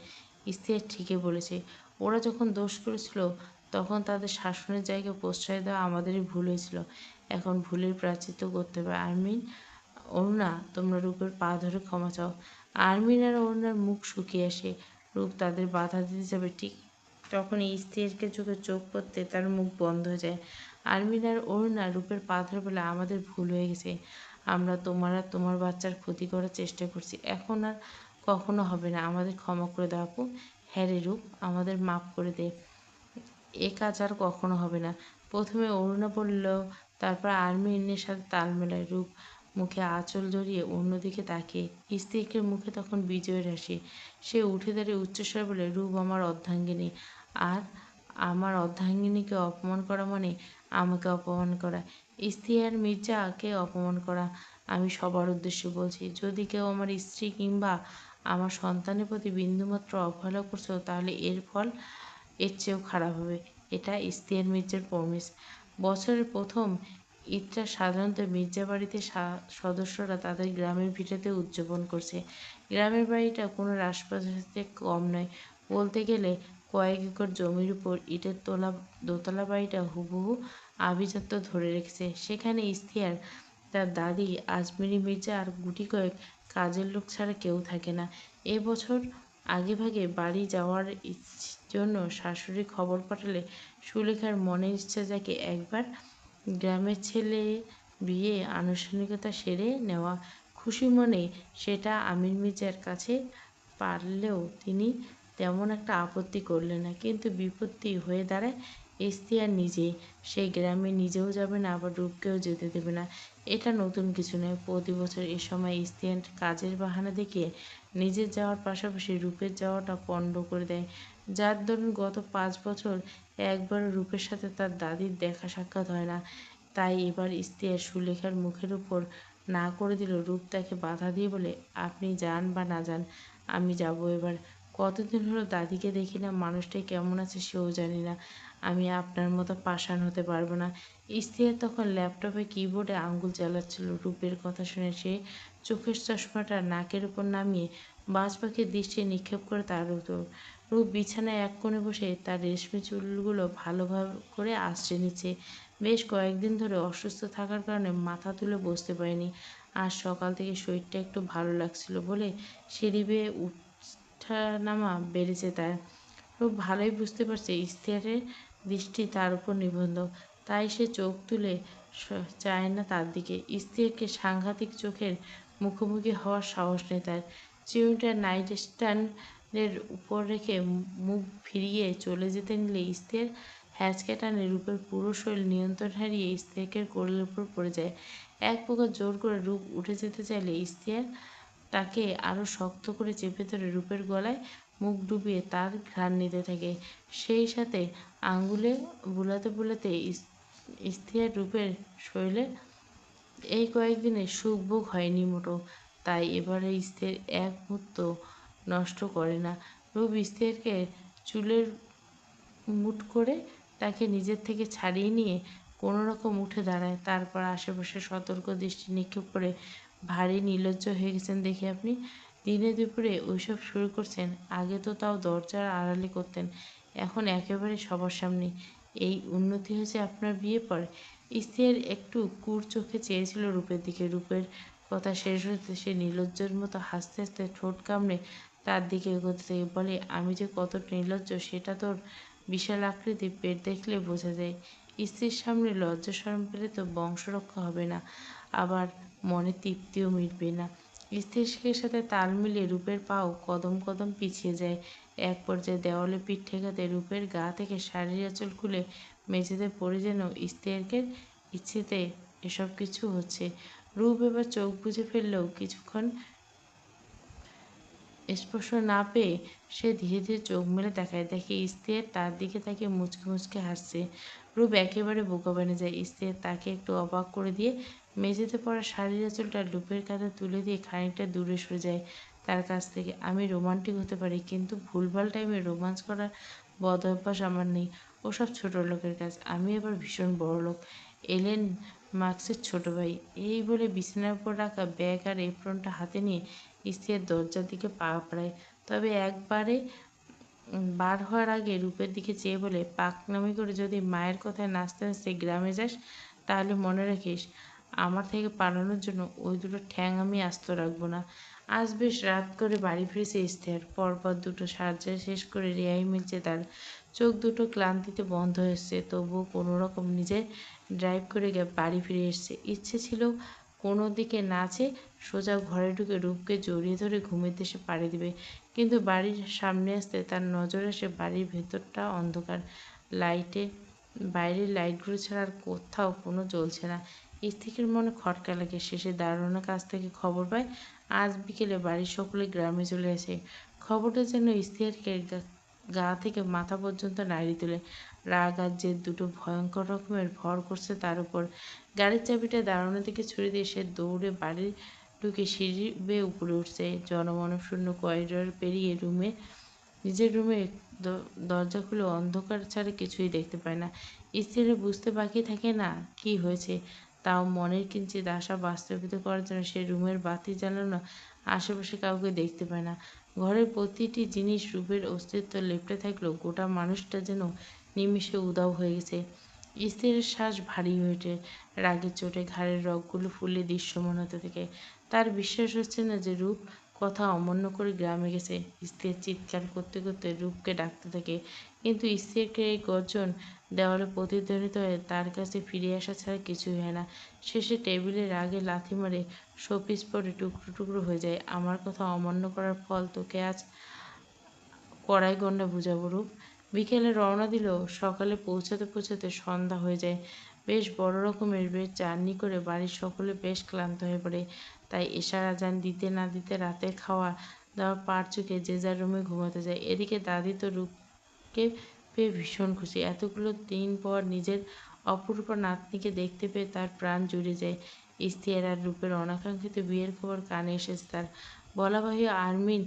ইশতিয়ার ঠিকই বলেছে। ওরা যখন দোষ করেছিল, তখন তাদের শাসনের জায়গায় প্রশ্রয় দেওয়া আমাদেরই ভুল হয়েছিল। এখন ভুলের প্রায়শ্চিত্ত করতে হবে। আর্মিন, অরুণা, তোমরা রূপের পা ধরে ক্ষমা চাও। আর্মিন আর অরুণার মুখ শুকিয়ে আসে। রূপ তাদের বাধা দিতে যাবে, ঠিক তখনই স্ত্রীকে চোখে চোখ পড়তে তার মুখ বন্ধ হয়ে যায়। আর্মিন আর অরুণা রূপের পা ধরে বলে, আমাদের ভুল হয়ে গেছে। আমরা তোমার আর তোমার বাচ্চার ক্ষতি করার চেষ্টা করছি। এখন আর কখনো হবে না। আমাদের ক্ষমা করে দাও আপু। হ্যাঁ রে রূপ, আমাদের মাফ করে দে। এ কাজ আর কখনো হবে না। প্রথমে অরুণা বলল, তারপর আর্মিনের সাথে তাল মেলায়। রূপ মুখে আঁচল জড়িয়ে অন্যদিকে তাকিয়ে। স্ত্রীকে মুখে তখন বিজয়ের হাসি। সে উঠে দাঁড়িয়ে উচ্চস্বরে বলে, রূপ আমার অর্ধাঙ্গিনী, আর আমার অর্ধাঙ্গিনীকে অপমান করা মানে আমাকে অপমান করা, ইশতিয়ার মির্জাকে অপমান করা। আমি সবার উদ্দেশ্যে বলছি, যদি কেউ আমার স্ত্রী কিংবা আমার সন্তানের প্রতি বিন্দুমাত্র অবহেলা করছো, তাহলে এর ফল এর চেয়েও খারাপ হবে। এটা ইশতিয়ার মির্জার প্রমিস। বছরের প্রথম ঈদটা সাধারণত মির্জা বাড়িতে সদস্যরা তাদের গ্রামের ভিটেতে উদযাপন করছে। গ্রামের বাড়িটা কোনো রাজপ্রাসাদের কম নয়। বলতে গেলে কয়েক একর জমির উপর ইটের দোতলা বাড়িটা হুবহু আভিজাত্য ধরে রেখেছে। সেখানে ইশতিয়ার, তার দাদি আজমেরী মির্জা আর গুটি কয়েক কাজের লোক ছাড়া কেউ থাকে না। এবছর আগেভাগে বাড়ি যাওয়ার জন্য শাশুড়ি খবর পাঠালে সুলেখার মনের ইচ্ছা যাকে একবার গ্রামের ছেলে বিয়ে আনুষ্ঠানিকতা সেরে নেওয়া। খুশি মনে সেটা আমির মির্জার কাছে পারলেও তিনি তেমন একটা আপত্তি করলেন না। কিন্তু বিপত্তি হয়ে দাঁড়ায় ইশতিয়ার নিজেই। সে গ্রামে নিজেও যাবে না, আবার রূপকেও যেতে দেবে না। এটা নতুন কিছু নয়। প্রতি বছর এ সময় ইশতিয়ার কাজের বাহানা দেখিয়ে নিজের যাওয়ার পাশাপাশি রূপের যাওয়াটা পণ্ড করে দেয়। যার দরুন গত 5 বছর একবারও রূপের সাথে তার দাদির দেখা সাক্ষাৎ হয় না। তাই এবার ইশতিয়ার সুলেখার মুখের উপর না করে দিল। রূপ তাকে বাধা দিয়ে বলে, আপনি যান বা না যান, আমি যাব এবার। কতদিন হলো দাদিকে দেখি না, মানুষটাই কেমন আছে সেও জানি না। আমি আপনার মতো পাষাণ হতে পারবো না। ইশতিয়ার তখন ল্যাপটপে কিবোর্ডে আঙুল চালাচ্ছিল। রূপের কথা শুনে সে চোখের চশমাটা নাকের উপর নামিয়ে বাজ পাখির দৃষ্টি নিক্ষেপ করে তার উপর। রূপ বিছানায় এক কোণে বসে তার রেশমি চুলগুলো ভালোভাবে করে আঁচড়ে নিচ্ছে। বেশ কয়েকদিন ধরে অসুস্থ থাকার কারণে মাথা তুলে বসতে পারেনি। আজ সকাল থেকে শরীরটা একটু ভালো লাগছিল বলে সিঁড়ি বেয়ে ওঠানামা বেড়েছে তার। রূপ ভালোই বুঝতে পারছে ইশতিয়ারের দৃষ্টি তার উপর নিবদ্ধ, তাই সে চোখ তুলে চায় না তার দিকে। ইশতিয়ারকে সাংঘাতিক চোখের মুখোমুখি হওয়ার সাহস নেই তার। চিরুনিটা নাইট স্ট্যান্ডের উপর রেখে মুখ ফিরিয়ে চলে যেতে নিলে ইশতিয়ার হ্যাঁচকা টানে। রূপের পুরো শরীর নিয়ন্ত্রণ হারিয়ে ইশতিয়ারের কোলের উপর পড়ে যায়। এক প্রকার জোর করে রূপ উঠে যেতে চাইলে ইশতিয়ার তাকে আরও শক্ত করে চেপে ধরে রূপের গলায় মুখ ডুবিয়ে তার ঘ্রাণ নিতে থাকে। সেই সাথে আঙুলে বুলাতে বুলাতে ইশতিয়ার রূপের শরীরে। এই কয়েকদিনে সুখভোগ হয়নি মোটো, তাই এবারে ইশতিয়ার এক মুহূর্ত নষ্ট করে না। রূপ ইশতিয়ারকে চুলের মুঠ করে তাকে নিজের থেকে ছাড়িয়ে নিয়ে কোনো রকম উঠে দাঁড়ায়। তারপর আশেপাশে সতর্ক দৃষ্টি নিক্ষেপ করে, ভারী নির্লজ্জ হয়ে গেছেন দেখি আপনি। দিনে দুপুরে ওইসব শুরু করছেন। আগে তো তাও দরজার আড়ালে করতেন, এখন একেবারে সবার সামনে। এই উন্নতি হয়েছে আপনার বিয়ে পর? ইশতিয়ার একটু কুঁড় চোখে চেয়েছিল রূপের দিকে। রূপের কথা শেষ হতে সে নির্লজ্জের মতো হাসতে হাসতে ঠোঁট কামড়ে তার দিকে এগোতে থাকে। বলে, আমি যে কত নির্লজ্জ সেটা তোর বিশাল আকৃতি পেট দেখলে বোঝা যায়। স্ত্রীর সামনে লজ্জা শরম পেলে তো বংশরক্ষা হবে না, আবার মনে তৃপ্তিও মিটবে না। স্ত্রীর সাথে তাল মিলিয়ে রূপের পাও কদম কদম পিছিয়ে যায়। এক পর্যায়ে দেওয়ালে পিঠ ঠেকাতে রূপের গা থেকে শাড়ির আঁচল খুলে মেঝেতে পড়ে যেন স্ত্রীর ইচ্ছেতে এসব কিছু হচ্ছে। রূপ এবার চোখ বুজে ফেললেও কিছুক্ষণ স্পর্শ না পেয়ে সে ধীরে ধীরে চোখ মেলে তাকায়, দেখে স্ত্রী তার দিকে তাকে মুচকে মুচকে হাসছে। রূপ একেবারে বোকা বনে যায়। স্ত্রী তাকে একটু অবাক করে দিয়ে মেঝেতে পড়া শাড়ির আঁচলটা রূপের কাঁধে তুলে দিয়ে খানিকটা দূরে সরে যায় তার কাছ থেকে। আমি রোমান্টিক হতে পারি, কিন্তু ভুলভাল টাইমে রোমান্স করার বদ অভ্যাস আমার নেই। ওসব ছোট লোকের কাজ। আমি এবার ভীষণ বড় লোক, এলেন মার্কসের ছোট ভাই। এই বলে বিছানার উপর রাখা ব্যাগ আর এপ্রনটা হাতে নিয়ে স্ত্রীর দরজার দিকে পা বাড়ায়। তবে একবারে বার হওয়ার আগে রূপের দিকে চেয়ে বলে, পাকনামি করে যদি মায়ের কথায় নাচতে নাচতে গ্রামে যাস, তাহলে মনে রাখিস আমার থেকে পালানোর জন্য ওই দুটো ঠ্যাং আমি আস্ত রাখবো না। আজ বেশ রাত করে বাড়ি ফিরেছে ইশতেহার। পরপর দুটো সার্জারি শেষ করে রেহাই মিলছে তার। চোখ দুটো ক্লান্তিতে বন্ধ হয়েছে, তবুও কোনো রকম নিজে ড্রাইভ করে বাড়ি ফিরে এসছে। ইচ্ছে ছিল কোনো দিকে না চেয়ে সোজা ঘরে ঢুকে রূপকে জড়িয়ে ধরে ঘুমের দেশে পাড়ি দিবে, কিন্তু বাড়ির সামনে আসতে তার নজর আসে বাড়ির ভেতরটা অন্ধকার। লাইটে বাইরের লাইটগুলো ছাড়া আর কোথাও কোনো জ্বলছে না। স্ত্রীর মনে খটকা লাগে। শেষে দারোয়ানের কাছ থেকে খবর পায় আজ বিকেলে বাড়ির সকলে গ্রামে চলে আসে। খবরটা যেন স্ত্রীকে গা থেকে মাথা পর্যন্ত নাড়িয়ে তোলে। রাগ আর জেদ দুটো ভয়ঙ্কর রকমের ভর করছে তার উপর। গাড়ির চাবিটা দারোয়ানের দিকে ছুড়ে দিয়ে সে দৌড়ে বাড়ির ঢুকে সিঁড়ি বেয়ে উপরে উঠছে। জনমানবশূন্য করিডর পেরিয়ে নিজের রুমে দরজা খুলে অন্ধকার ছাড়া কিছুই দেখতে পায় না। স্ত্রীরা বুঝতে বাকি থাকে না কি হয়েছে, তাও মনের কিঞ্চিত আশা বাস্তবিত করার জন্য সে রুমের বাতি জ্বালানো, আশেপাশে কাউকে দেখতে পায় না। ঘরের প্রতিটি জিনিস রূপের অস্তিত্ব লেপ্টে থাকলেও গোটা মানুষটা যেন নিমিষে উধাও হয়ে গেছে। স্ত্রীর শ্বাস ভারী হয়ে ওঠে। রাগের চোটে ঘাড়ের রগগুলো ফুলে দৃশ্যমান হতে থাকে। তার বিশ্বাস হচ্ছে না যে রূপ কথা অমান্য করে গ্রামে গেছে। স্ত্রীর চিৎকার করতে করতে রূপকে ডাকতে থাকে, কিন্তু স্ত্রীর এই গর্জন দেওয়ালে প্রতিধ্বনিত হয়ে তার কাছে ফিরে আসা ছাড়া কিছুই হয় না। শেষে টেবিলের আগে লাথি মারে শোপিস পরে টুকরো টুকরো হয়ে যায়। আমার কথা অমান্য করার ফল তোকে আজ কড়াই গন্ডা বুঝাবো রূপ। বিকেলে রওনা দিলেও সকালে পৌঁছাতে পৌঁছাতে সন্ধ্যা হয়ে যায়। বেশ বড় রকমের জার্নি করে বাড়ির সকলে বেশ ক্লান্ত হয়ে পড়ে। তাই এশার আজান দিতে না দিতে রাতের খাওয়া দাওয়া পার চুকে যে যার রুমে ঘুমাতে যায়। এদিকে দাদি তো রূপকে পেয়ে ভীষণ খুশি। এতগুলো দিন পর নিজের অপরূপা নাতনিকে দেখতে পেয়ে তার প্রাণ জুড়ে যায়। ইশতিয়ার আর রূপের অনাকাঙ্ক্ষিত বিয়ের খবর কানে এসেছে তার। বলা বাহুল্য আরমিন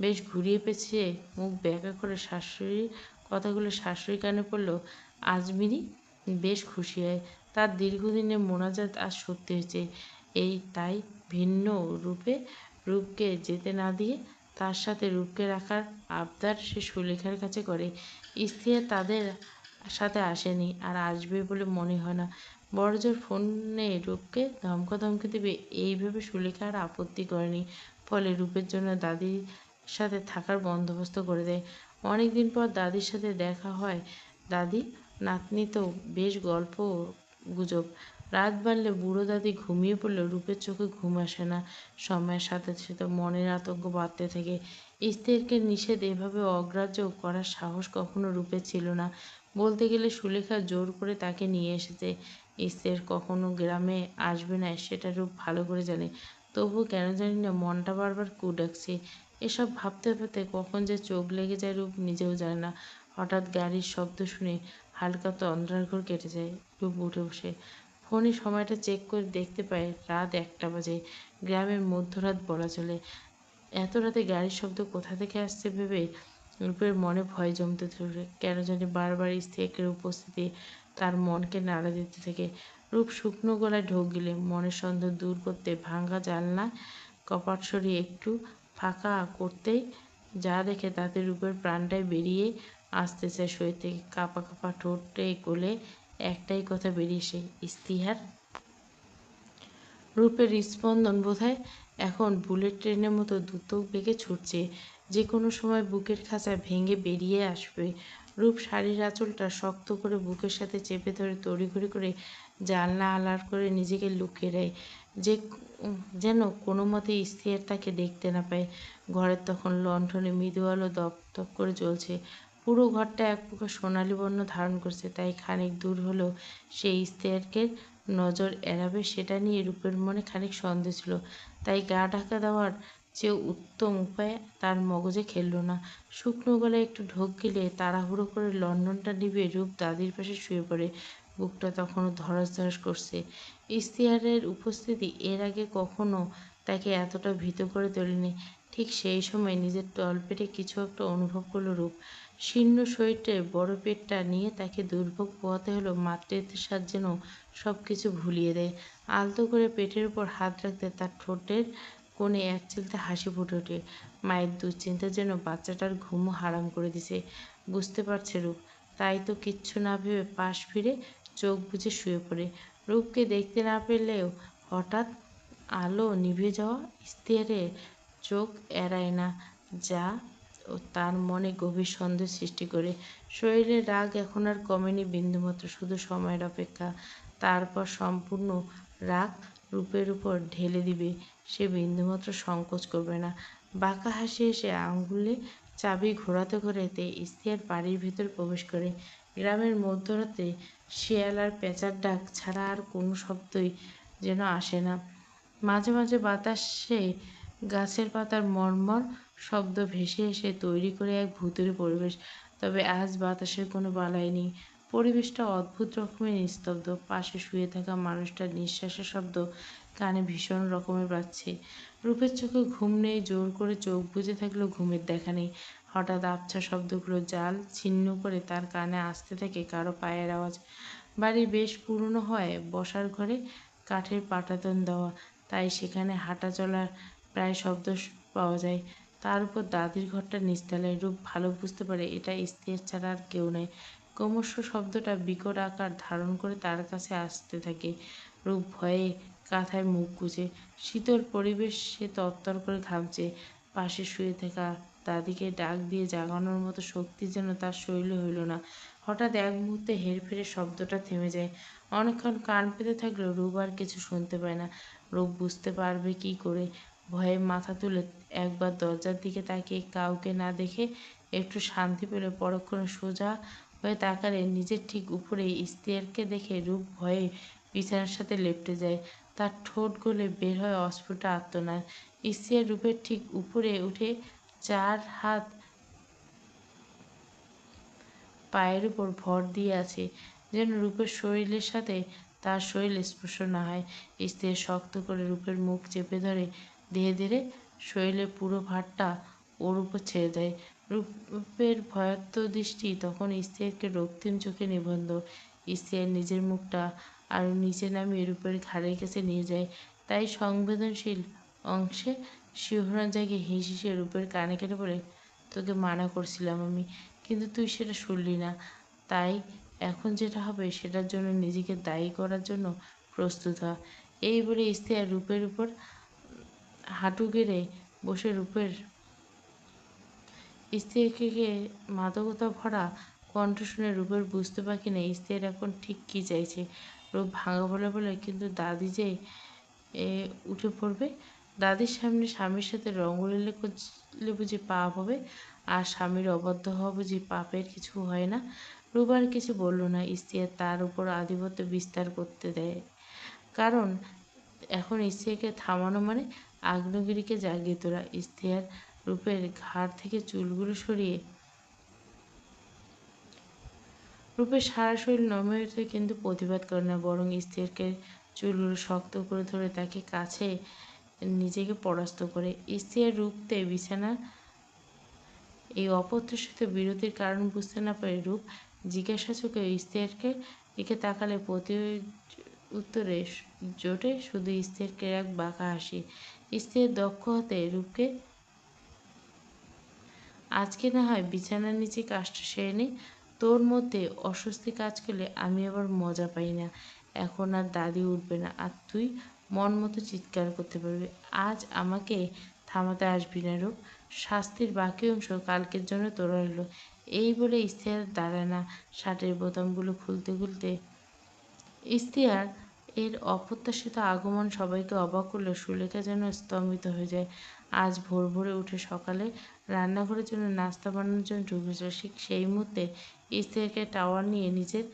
বেশ ঘুরিয়ে পেঁচিয়ে মুখ ব্যাকা করে শাশুড়ির কথাগুলো শাশুড়ির কানে পড়ল। আজমিরি বেশ খুশি হয়। তার দীর্ঘদিনের মোনাজাত আজ সত্যি হয়েছে। তাই ভিন্ন রূপকে যেতে না দিয়ে তার সাথে রূপকে রাখার আবদার সে সুলেখার কাছে করে। স্ত্রী তাদের সাথে আসেনি, আর আসবে বলে মনে হয় না। বড়জোর ফোনে রূপকে ধমকাধমকি দেবে এই ভেবে সুলেখা আর আপত্তি করেনি। ফলে রূপের জন্য দাদির সাথে থাকার বন্দোবস্ত করে দেয়। অনেক দিন পর দাদির সাথে দেখা হয়। দাদি নাতনি তো বেশ গল্প গুজব। রাত বাড়লে বুড়ো দাদি ঘুমিয়ে পড়লেও রূপের চোখে ঘুম আসে না। সময়ের সাথে সাথে মনের আতঙ্ক বাড়তে থাকে। স্ত্রীকে নিষেধ এভাবে অগ্রাহ্য করার সাহস কখনো রূপের ছিল না। বলতে গেলে সুলেখা জোর করে তাকে নিয়ে এসেছে। স্ত্রীর কখনো গ্রামে আসবে না সেটা রূপ ভালো করে জানে। তবুও কেন জানি না মনটা বারবার কু ডাকছে। এসব ভাবতে ভাবতে কখন যে চোখ লেগে যায় রূপ নিজেও জানে না। হঠাৎ গাড়ির শব্দ শুনে হালকা তন্দ্রার কেটে যায়। রূপ উঠে বসে ফোনে সময়টা চেক করে দেখতে পায় রাত 1টা বাজে। গ্রামের মধ্যরাত বলা চলে। এত রাতে গাড়ির শব্দ কোথা থেকে আসছে ভেবে রূপের মনে ভয় জমতে থাকে। কেন জানি বারবার স্ত্রীর উপস্থিতি তার মনকে নাড়া দিতে থাকে। রূপ শুকনো গলায় ঢোক গিলে মনের সন্দেহ দূর করতে ভাঙা জানলা কপাট সরিয়ে একটু ফাঁকা করতেই যা দেখে তাতে রূপের প্রাণটাই বেরিয়ে আসতে চায় শরীর থেকে। কাঁপা কাঁপা ঠোঁটে কোলে একটাই কথা বেরিয়েছে, ইশতেহার। রূপের স্পন্দন বোধহয় এখন বুলেট ট্রেনের মতো দ্রুত বেগে ছুটছে। যে কোনো সময় বুকের খাঁচা ভেঙে বেরিয়ে আসবে। রূপ শাড়ির আঁচলটা শক্ত করে বুকের সাথে চেপে ধরে তড়িঘড়ি করে জানলা আড়াল করে নিজেকে লুকিয়ে দেয়, যে যেন কোনো মতে স্থির তাকে দেখতে না পায়। ঘরের তখন লণ্ঠনে মৃদু আলো দপদপ করে জ্বলছে। পুরো ঘরটা এক প্রকার সোনালি বর্ণ ধারণ করছে, তাই খানিক দূর হলেও সেই ইশতিয়াককে নজর এড়াবে সেটা নিয়ে রূপের মনে খানিক সন্দেহ ছিল। তাই গা ঢাকা দেওয়ার চেয়ে উত্তম উপায় তার মগজে খেলল না। শুকনো গলায় একটু ঢোক গিলে তাড়াহুড়ো করে লণ্ঠনটা নিভিয়ে রূপ দাদির পাশে শুয়ে পড়ে। বুকটা তখনও ধড়াস ধড়াস করছে। ইশতিয়ারের উপস্থিতি এর আগে কখনো তাকে এতটা ভীত করে তোলেনি। ঠিক সেই সময় নিজের তলপেটে কিছু একটা অনুভব করল রূপ। শীর্ণ শরীরটা বড় পেটটা নিয়ে তাকে দুর্ভোগ পোহাতে হলো। মাতৃত্বের স্বাদ যেন সব কিছু ভুলিয়ে দেয়। আলতো করে পেটের উপর হাত রাখতে তার ঠোঁটের কোণে একচিলতে হাসি ফুটে ওঠে। মায়ের দুশ্চিন্তা যেন বাচ্চাটার ঘুমও হারাম করে দিছে। বুঝতে পারছে রূপ, তাই তো কিচ্ছু না ভেবে পাশ ফিরে চোখ বুজে শুয়ে পড়ে। রূপকে দেখতে না পেলেও হঠাৎ আলো নিভে যাওয়া ইশতিয়ারের চোখ এড়ায় না, যা তার মনে গভীর সন্দেহ সৃষ্টি করে। শরীরের রাগ এখন আর কমেনি বিন্দুমাত্র, শুধু সময়ের অপেক্ষা। তারপর সম্পূর্ণ রাগ রূপের উপর ঢেলে দিবে, সে বিন্দুমাত্র সংকোচ করবে না। বাঁকা হাসি হেসে আঙুলে চাবি ঘোরাতে ঘোরাতে ইশতিয়ার বাড়ির ভেতর প্রবেশ করে। গ্রামের মধ্যরাতে শেয়াল আর পেঁচার ডাক ছাড়া আর কোনো শব্দই যেন আসে না। মাঝে মাঝে বাতাসে গাছের পাতার মর্মর শব্দ ভেসে এসে তৈরি করে এক ভুতুড়ে পরিবেশ। তবে আজ বাতাসের কোনো বালাই নেই। পরিবেশটা অদ্ভুত রকমের নিস্তব্ধ। পাশে শুয়ে থাকা মানুষটার নিঃশ্বাসের শব্দ কানে ভীষণ রকমের বাজছে। রূপের চোখে ঘুম নেই, জোর করে চোখ বুজে থাকলেও ঘুমের দেখা নেই। হঠাৎ আবছা শব্দগুলো জাল ছিন্ন করে তার কানে আসতে থাকে কারো পায়ের আওয়াজ। বাড়ি বেশ পুরনো হয়, বসার ঘরে কাঠের পাটাতন দেওয়া, তাই সেখানে হাঁটা চলার প্রায় শব্দ পাওয়া যায়। তার উপর দাদির ঘরটা নিচতলায়। রূপ ভালো বুঝতে পারে এটা ইশতিয়ার ছাড়া আর কেউ নয়। ক্রমশ শব্দটা বিকট আকার ধারণ করে তার কাছে আসতে থাকে। রূপ ভয়ে কাঁথায় মুখ গুজে। শীতল পরিবেশ, সে তরতর করে ঘামছে। পাশে শুয়ে থাকা দাদিকে ডাক দিয়ে জাগানোর মতো শক্তি যেন তার শরীরে হইল না। হঠাৎ এক মুহূর্তে হেরফেরে শব্দটা থেমে যায়। অনেকক্ষণ কান পেতে থাকলেও রূপ আর কিছু শুনতে পায় না। রূপ বুঝতে পারবে কি করে? ভয়ে মাথা তুলে একবার দরজার দিকে তাকিয়ে কাউকে না দেখে একটু শান্তি পেল। পরক্ষণে সোজা হয়ে তাকালে নিজের ঠিক উপরে ইশতিয়ারকে দেখে রূপ ভয়ে বিছানার সাথে লেপ্টে যায়। তার ঠোঁট গলে বের হয় অস্ফুট আর্তনাদ। ইশতিয়ার রূপের ঠিক উপরে উঠে চার হাত পায়ের উপর ভর দিয়ে আছে, যেন রূপের শরীরের সাথে তার শরীর স্পর্শ না হয়। ইশতিয়ার শক্ত করে রূপের মুখ চেপে ধরে ধীরে ধীরে শরীরের পুরো ভারটা ওর উপর ছেড়ে দেয়। রূপের ভয়ার্ত দৃষ্টি তখন ইশতিয়ারকে রক্তিম চোখে নিবদ্ধ। ইশতিয়ার নিজের মুখটা আরও নিচে নামিয়ে রূপের ঘাড়ের কাছে নিয়ে যায়। তাই সংবেদনশীল অংশে শিহরণ জাগিয়ে হেসে রূপের কানে কানে বলে, তোকে মানা করছিলাম আমি, কিন্তু তুই সেটা শুনলি না। তাই এখন যেটা হবে সেটার জন্য নিজেকে দায়ী করার জন্য প্রস্তুত হ। এই বলে ইশতিয়ার রূপের উপর হাঁটু গেড়ে বসে রূপের ইশতিয়ারকে মাদকতা ভরা কণ্ঠ শুনে রূপের বুঝতে বাকি নেই ইশতিয়ার এখন ঠিক কী চাইছে। রূপ ভাঙা বলে বলে, কিন্তু দাদি যে উঠে পড়বে। দাদির সামনে স্বামীর সাথে রঙ্গলীলা করলে বুঝি পাপ হবে, আর স্বামীর অবাধ্য হওয়া বুঝি পাপের কিছু হয় না? রূপ আর কিছু বলল না। ইশতিয়ার তার উপর আধিপত্য বিস্তার করতে দেয়, কারণ এখন ইশতিয়ারকে থামানো মানে আগ্নেয়গিরিকে জাগিয়ে তোলা। ইশতিয়ার রূপের ঘাড় থেকে চুলগুলো সরিয়ে রূপের সারা শরীর নমে ওঠে, কিন্তু প্রতিবাদ করে না, বরং ইশতিয়ারকে চুলগুলো শক্ত করে ধরে তাকে কাছে নিজেকে পরাস্ত করে। ইশতিয়ার রূপতে বিছানা এই অপ্রত্যাশিত বিরতির কারণ বুঝতে না পারে রূপ জিজ্ঞাসা চোখে ইশতিয়ারকে দিকে তাকালে প্রতি উত্তরে জোটে শুধু ইশতিয়ারকে এক বাঁকা হাসি। ইশতিয়ার দক্ষ হতে রূপকে, আজকে না হয় বিছানার নিচে কাজটা সেরে নি, তোর মধ্যে অস্বস্তি কাজ করলে আমি আবার মজা পাই না। এখন আর দাদি উঠবে না, আর তুই মন মতো চিৎকার করতে পারবি। আজ আমাকে থামাতে আসবি না রূপ। শাস্তির বাকি অংশ কালকের জন্য তোলা হলো। এই বলে ইশতিয়ার দাঁড়ায় না, শার্টের বোতামগুলো খুলতে খুলতে। ইশতিয়ার এর অপ্রত্যাশিত আগমন সবাইকে অবাক করলো। সুলেখা যেন স্তম্ভিত হয়ে যায়। আজ ভোর ভোরে উঠে সকালে রান্নাঘরের জন্য নাস্তা বানানোর জন্য ঢুকেছিল। ঠিক সেই মুহূর্তে ইশতিয়ারকে টাওয়ার নিয়ে নিজের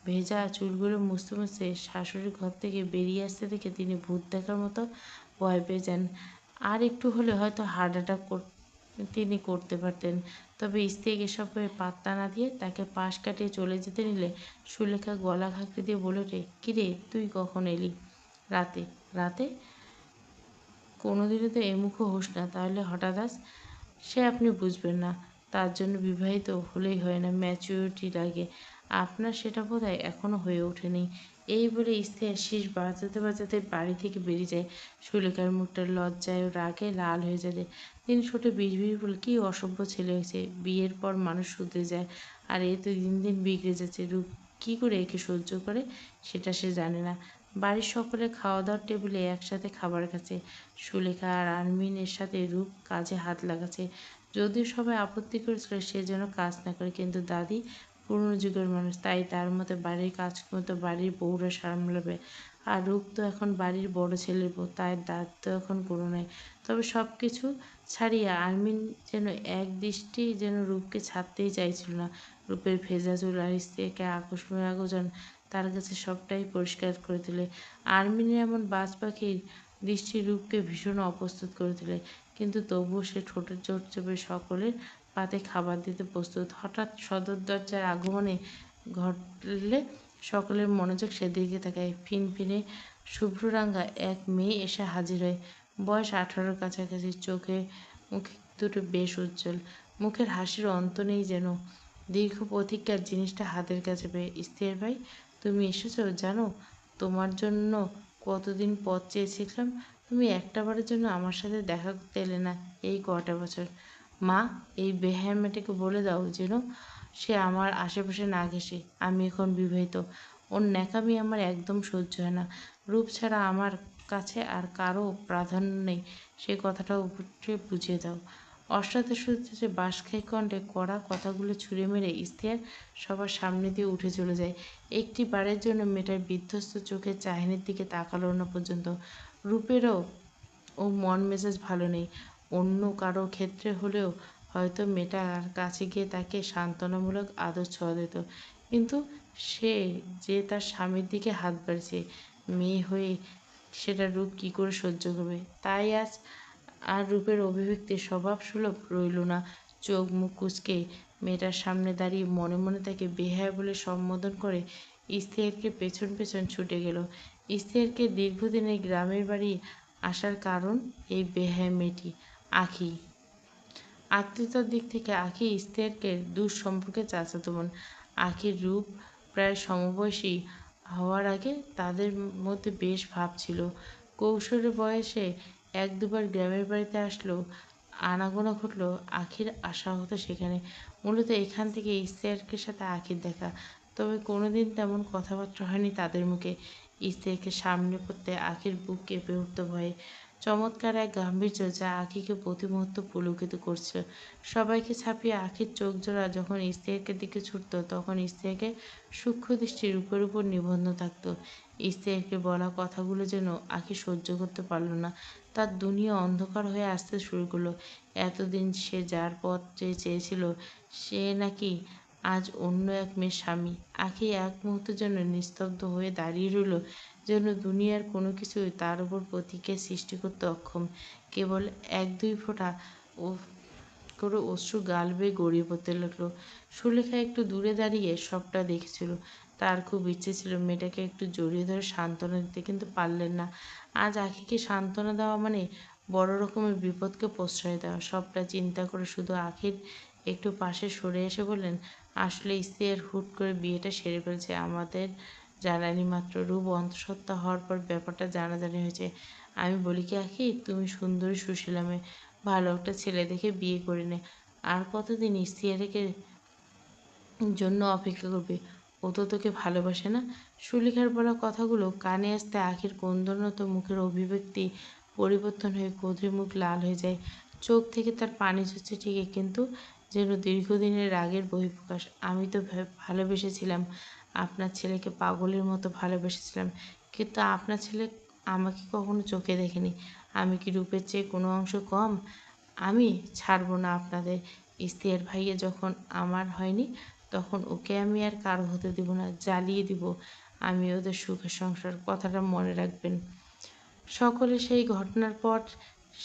ভেজা চুলগুলো মুছতে মুছতে শাশুড়ির ঘর থেকে বেরিয়ে আসতে দেখে তিনি ভূত দেখার মতো ভয় পেয়ে যান। আর একটু হলে হয়তো হার্ট অ্যাটাক তিনি করতে পারতেন। তবে স্ত্রীকে এসবে পাত্তা না দিয়ে তাকে পাশ কাটিয়ে চলে যেতে নিলে সুলেখা গলা খাঁকড়ে দিয়ে বলে ওঠে, কিরে তুই কখন এলি? রাতে। রাতে? কোনোদিনও তো এমুখও হোস না, তাহলে হঠাৎ আজ? সে আপনি বুঝবেন না, তার জন্য বিবাহিত হলেই হয় না, ম্যাচুরিটি লাগে। আপনার সেটা বোধহয় এখনও হয়ে ওঠেনি। এই বলে ইশতিয়ার শীষ বাজাতে বাজাতে বাড়ি থেকে বেরিয়ে যায়। সুলেখার মুখটা লজ্জায় ও রাগে লাল হয়ে যায়। তিনি ছোট বিড়বিড় বলে, কি অসভ্য ছেলে হয়েছে, বিয়ের পর মানুষ শুধরে যায়, আর এ তো দিন দিন বিগড়ে যাচ্ছে। রূপ কী করে একে সহ্য করে সেটা সে জানে না। বাড়ির সকলে খাওয়া দাওয়ার টেবিলে একসাথে খাবার খাচ্ছে। সুলেখা আর আরমিন এর সাথে রূপ কাজে হাত লাগাচ্ছে। যদিও সবাই আপত্তি করেছিল সে যেন কাজ না করে, কিন্তু দাদি পুরনো যুগের মানুষ, তাই তার মতে বাড়ির কাজকর্ম তো বাড়ির বউরা সামলাবে। আর রূপ তো এখন বাড়ির বড় ছেলের বউ, তাই দায়িত্ব এখন পুরো নয়। তবে সব কিছু ছাড়িয়ে আরমিন যেন এক দৃষ্টি যেন রূপকে ছাড়তেই চাইছিল না। রূপের ভেজা চুল আর স্ত্রীকে আকস্মিক আগমন তার কাছে সবটাই পরিষ্কার করে তোলে। আরমিনের এমন বাজ পাখির দৃষ্টি রূপকে ভীষণ অপ্রস্তুত করে তোলে, কিন্তু তবুও সে ঠোঁটের জোর চেপে সকলের পাতে খাবার দিতে প্রস্তুত। হঠাৎ সদর দরজার আগমনে ঘটলে সকলের মনোযোগ সেদিকে তাকায়। ফিনফিনে শুভ্ররাঙা এক মেয়ে এসে হাজির হয়। বয়স 18-র কাছাকাছি, চোখে মুখে দুটো বেশ উজ্জ্বল, মুখের হাসির অন্ত নেই যেন। দীর্ঘ প্রতীক্ষার জিনিসটা হাতের কাছে পেয়ে, ইশতিয়ার ভাই তুমি এসেছো, জানো তোমার জন্য কতদিন পথ চেয়েছিলাম। তুমি একটাবারের জন্য আমার সাথে দেখা করতে এলে না এই কটা বছর। মা, এই বেহায়া মেয়েটাকে বলে দাও যেন সে আমার আশেপাশে না ঘেঁষে। আমি এখন বিবাহিত, ওর ন্যাকামি আমার একদম সহ্য হয় না। রূপ ছাড়া আমার কাছে আর কারো প্রাধান্য নেই, সে কথাটা উপরে বুঝিয়ে দাও। অষ্টাদশে বাঁশখাই কণ্ঠে কড়া কথাগুলো ছুঁড়ে মেরে ইশতিয়ার সবার সামনে দিয়ে উঠে চলে যায়। একটি বারের জন্য মেয়েটার বিধ্বস্ত চোখের চাহনির দিকে তাকালো না পর্যন্ত। রূপেরও ও মন মেজাজ ভালো নেই। অন্য কারো ক্ষেত্রে হলেও হয়তো মেয়েটার কাছে গিয়ে তাকে সান্ত্বনামূলক আদর ছোঁয়া দিত, কিন্তু সে যে তার স্বামীর দিকে হাত বাড়িয়েছে, মেয়ে হয়ে সেটা রূপ কী করে সহ্য করবে। তাই আজ আর রূপের অভিব্যক্তি স্বভাবসুলভ রইল না। চোখ মুখ কুঁচকে মেয়েটার সামনে দাঁড়িয়ে মনে মনে তাকে বেহায়া বলে সম্বোধন করে ইশতিয়ারকে পেছন পেছন ছুটে গেল। ইশতিয়ারকে দীর্ঘদিনের গ্রামের বাড়ি আসার কারণ এই বেহায়া মেয়েটি, আঁখি। আত্মীয়তার দিক থেকে আঁখি ইশতিয়ারকে দূর সম্পর্কে চাচাতো বোন। আঁখির রূপ প্রায় সমবয়সী হওয়ার আগে তাদের মধ্যে বেশ ভাব ছিল। কৈশোরের বয়সে এক দুবার গ্রামের বাড়িতে আসলেও আনাগোনা ঘটল আঁখির আসা হতো সেখানে। মূলত এখান থেকে ইশতিয়ারের সাথে আঁখির দেখা, তবে কোনোদিন তেমন কথাবার্তা হয়নি তাদের মুখে। ইশতিয়ারকে সামনে পড়তে আঁখির বুক কেঁপে উঠত ভয়ে। চমৎকার এক গাম্ভীর্য যা আঁখিকে প্রতি মুহূর্ত পুলকিত করছিল। সবাইকে ছাপিয়ে আঁখির চোখ জোড়া যখন ইশতিয়ারের দিকে ছুটত, তখন ইশতিয়ারের সূক্ষ্ম দৃষ্টি রূপের উপর নিবদ্ধ থাকত। ইশতিয়ারকে বলা কথাগুলো যেন আঁখি সহ্য করতে পারল না। তার দুনিয়া অন্ধকার হয়ে আসতে শুরু করলো। এতদিন সে যার পথ চেয়েছিল সে নাকি আজ অন্য এক মেয়ের স্বামী। আঁখি এক মুহূর্তের জন্য নিস্তব্ধ হয়ে দাঁড়িয়ে রইল, যেন দুনিয়ার কোনো কিছুই তার উপর প্রতিক্রিয়া সৃষ্টি করতে অক্ষম। কেবল এক দুই ফোঁটা ও করে অশ্রু গাল বেয়ে গড়িয়ে পড়তে লাগলো। সুলেখা একটু দূরে দাঁড়িয়ে সবটা দেখেছিল। তার খুব ইচ্ছে ছিল মেয়েটাকে একটু জড়িয়ে ধরে সান্ত্বনা দিতে, কিন্তু পারলেন না। আজ আঁখিকে সান্ত্বনা দেওয়া মানে বড় রকমের বিপদকে প্রশ্রয় দেওয়া। সবটা চিন্তা করে শুধু আঁখির একটু পাশে সরে এসে বললেন, আসলে ইশতিয়ার হুট করে বিয়েটা সেরে ফেলছে, আমাদের জানানি মাত্র। রূপ অন্তঃসত্ত্বা হওয়ার পর ব্যাপারটা জানাজানি হয়েছে। আমি বলি কি আঁখি, তুমি সুন্দরী সুশীলা মেয়ে, ভালো একটা ছেলে দেখে বিয়ে করে নে। আর কতদিন ইশতিয়ারের জন্য অপেক্ষা করবে? ও তো তোকে ভালোবাসে না? সুলেখার বলা কথাগুলো কানে আসতে আঁখির কোন্দনত মুখের অভিব্যক্তি পরিবর্তন হয়ে ক্রোধে মুখ লাল হয়ে যায়। চোখ থেকে তার পানি ঝরছে ঠিকই, কিন্তু যেন দীর্ঘদিনের রাগের বহিঃপ্রকাশ। আমি তো ভালোবেসেছিলাম, আপনার ছেলেকে পাগলের মতো ভালোবেসেছিলাম, কিন্তু আপনার ছেলে আমাকে কখনো চোখে দেখেনি। আমি কি রূপের চেয়ে কোনো অংশ কম? আমি ছাড়বো না আপনাদের। ইশতিয়ার ভাইয়া যখন আমার হয়নি, তখন ওকে আমি আর কারো হতে দিব না, জ্বালিয়ে দিব আমি ওদের সুখের সংসার। কথাটা মনে রাখবেন। সকলে সেই ঘটনার পর